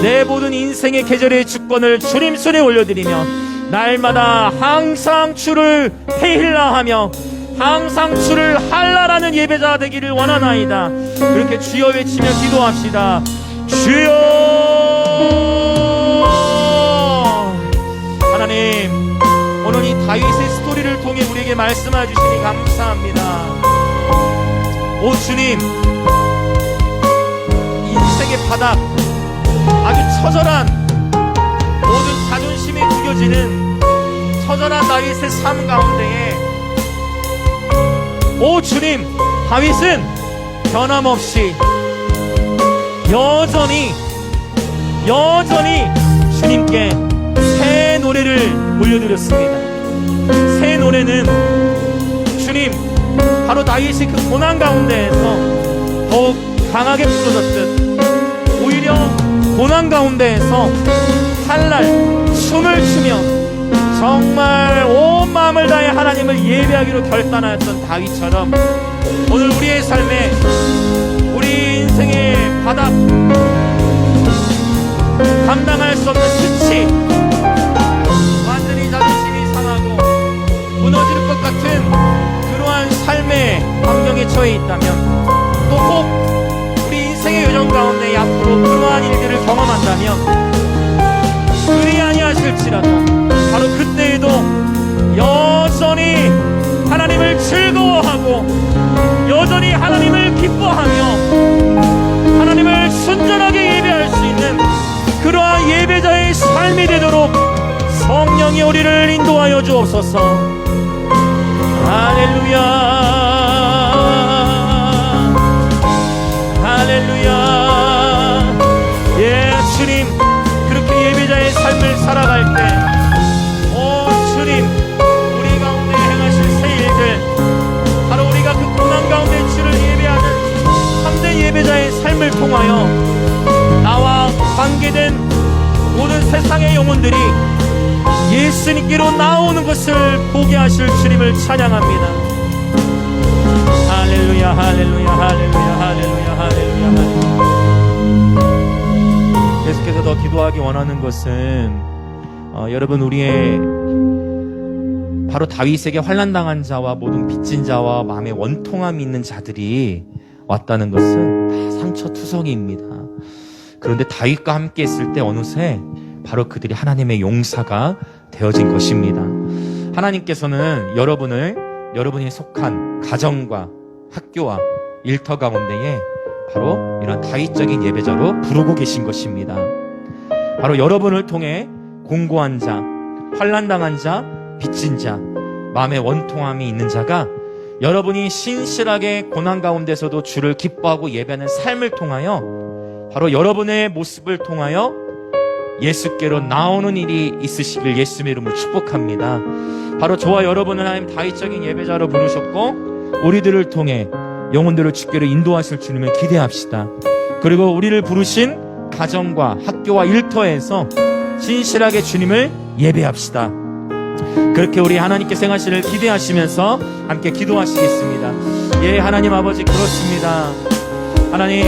내 모든 인생의 계절의 주권을 주님 손에 올려드리며 날마다 항상 주를 헤일라하며 항상 주를 할라라는 예배자 되기를 원하나이다. 그렇게 주여 외치며 기도합시다. 주여 다윗의 스토리를 통해 우리에게 말씀해 주시니 감사합니다. 오 주님, 인생의 바닥, 아주 처절한 모든 자존심이 구겨지는 처절한 다윗의 삶 가운데에 오 주님, 다윗은 변함없이 여전히 주님께 새 노래를 올려드렸습니다. 새 노래는 주님, 바로 다윗이 그 고난 가운데에서 더욱 강하게 부르졌듯 오히려 고난 가운데에서 탈날 춤을 추며 정말 온 마음을 다해 하나님을 예배하기로 결단하였던 다윗처럼 오늘 우리의 삶에, 우리 인생의 바닥, 감당할 수 없는 수치, 완전히 자존심이 상하고 무너질 것 같은 그러한 삶의 환경에 처해 있다면, 또 혹 우리 인생의 여정 가운데 앞으로 그러한 일들을 경험한다면, 그리 아니하실지라도 바로 그때에도 여전히 하나님을 즐거워하고 여전히 하나님을 기뻐하며 하나님을 순전하게 예배할 수 있는 그러한 예배자의 삶이 되도록 성령이 우리를 인도하여 주옵소서. 할렐루야, 할렐루야. 예 주님, 그렇게 예배자의 삶을 살아갈 때 오 주님, 우리 가운데 행하실 새 일들, 바로 우리가 그 고난 가운데 주를 예배하는 참된 예배자의 삶을 통하여 나와 관계된 모든 세상의 영혼들이 예수님께로 나오는 것을 보게 하실 주님을 찬양합니다. 할렐루야, 할렐루야, 할렐루야, 할렐루야, 할렐루야, 할렐루야. 계속해서 더 기도하기 원하는 것은 여러분, 우리의 바로 다윗에게 환난당한 자와 모든 빚진 자와 마음에 원통함이 있는 자들이 왔다는 것은 다 상처투성이입니다. 그런데 다윗과 함께 있을 때 어느새 바로 그들이 하나님의 용사가 되어진 것입니다. 하나님께서는 여러분이 속한 가정과 학교와 일터 가운데에 바로 이런 다윗적인 예배자로 부르고 계신 것입니다. 바로 여러분을 통해 공고한 자, 환난당한 자, 빚진 자, 마음의 원통함이 있는 자가 여러분이 신실하게 고난 가운데서도 주를 기뻐하고 예배하는 삶을 통하여 바로 여러분의 모습을 통하여 예수께로 나오는 일이 있으시길 예수님의 이름으로 축복합니다. 바로 저와 여러분은 하나님 다윗적인 예배자로 부르셨고 우리들을 통해 영혼들을 주께로 인도하실 주님을 기대합시다. 그리고 우리를 부르신 가정과 학교와 일터에서 신실하게 주님을 예배합시다. 그렇게 우리 하나님께서 행하시를 기대하시면서 함께 기도하시겠습니다. 예, 하나님 아버지, 그렇습니다. 하나님,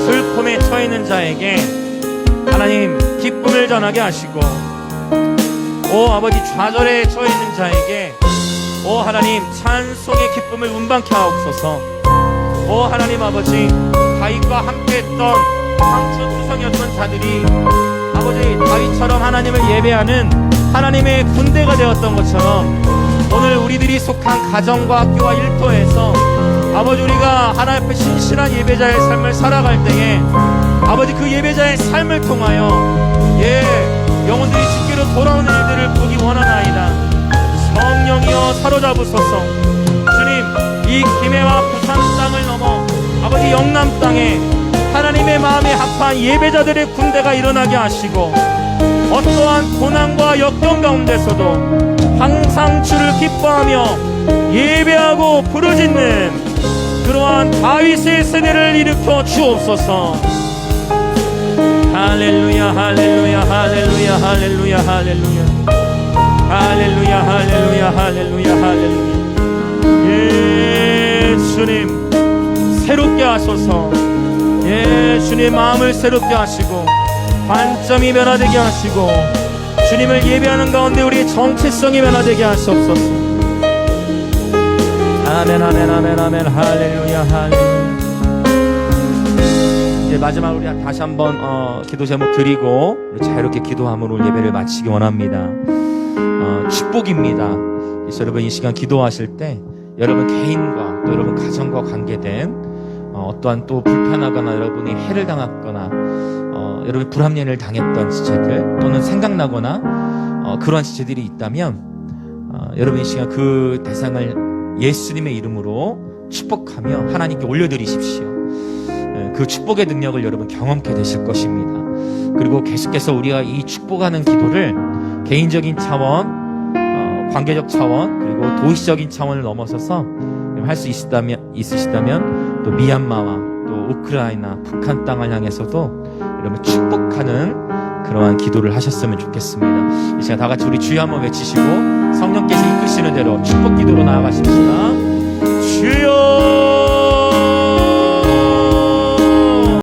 슬픔에 처해 있는 자에게 하나님 기쁨을 전하게 하시고, 오 아버지, 좌절에 처해 있는 자에게 오 하나님 찬송의 기쁨을 운반케 하옵소서. 오 하나님 아버지, 다윗과 함께했던 상처투성이었던 자들이 아버지 다윗처럼 하나님을 예배하는 하나님의 군대가 되었던 것처럼 오늘 우리들이 속한 가정과 학교와 일터에서 아버지 우리가 하나님 앞에 신실한 예배자의 삶을 살아갈 때에 아버지 그 예배자의 삶을 통하여 영혼들이 주께로 돌아오는 일들을 보기 원하나이다. 성령이여 사로잡으소서. 주님, 이 김해와 부산 땅을 넘어 아버지 영남 땅에 하나님의 마음에 합한 예배자들의 군대가 일어나게 하시고 어떠한 고난과 역경 가운데서도 항상 주를 기뻐하며 예배하고 부르짖는 그러한 다윗의 세대를 일으켜 주옵소서. 할렐루야, 할렐루야, 할렐루야, 할렐루야, 할렐루야, 할렐루야, 할렐루야, 할렐루야, 할렐루야. 예, 주님 새롭게 하소서. 예, 주님 마음을 새롭게 하시고 관점이 변화되게 하시고 주님을 예배하는 가운데 우리의 정체성이 변화되게 하시옵소서. 아멘, 아멘, 아멘, 아멘. 할렐루야, 할렐루야. 이제 마지막으로 우리 다시 한번 기도 제목 드리고 우리 자유롭게 기도함으로 예배를 마치기 원합니다. 축복입니다. 그래서 여러분 이 시간 기도하실 때 여러분 개인과 또 여러분 가정과 관계된 어떠한 또 불편하거나 여러분이 해를 당했거나 여러분이 불합리를 당했던 지체들 또는 생각나거나 그러한 지체들이 있다면 여러분 이 시간 그 대상을 예수님의 이름으로 축복하며 하나님께 올려드리십시오. 그 축복의 능력을 여러분 경험케 되실 것입니다. 그리고 계속해서 우리가 이 축복하는 기도를 개인적인 차원, 관계적 차원, 그리고 도시적인 차원을 넘어서서 할 수 있으시다면 또 미얀마와 또 우크라이나, 북한 땅을 향해서도 여러분 축복하는 그러한 기도를 하셨으면 좋겠습니다. 이 시간 다 같이 우리 주여 한번 외치시고 성령께서 이끄시는 대로 축복 기도로 나아가십시다. 주여!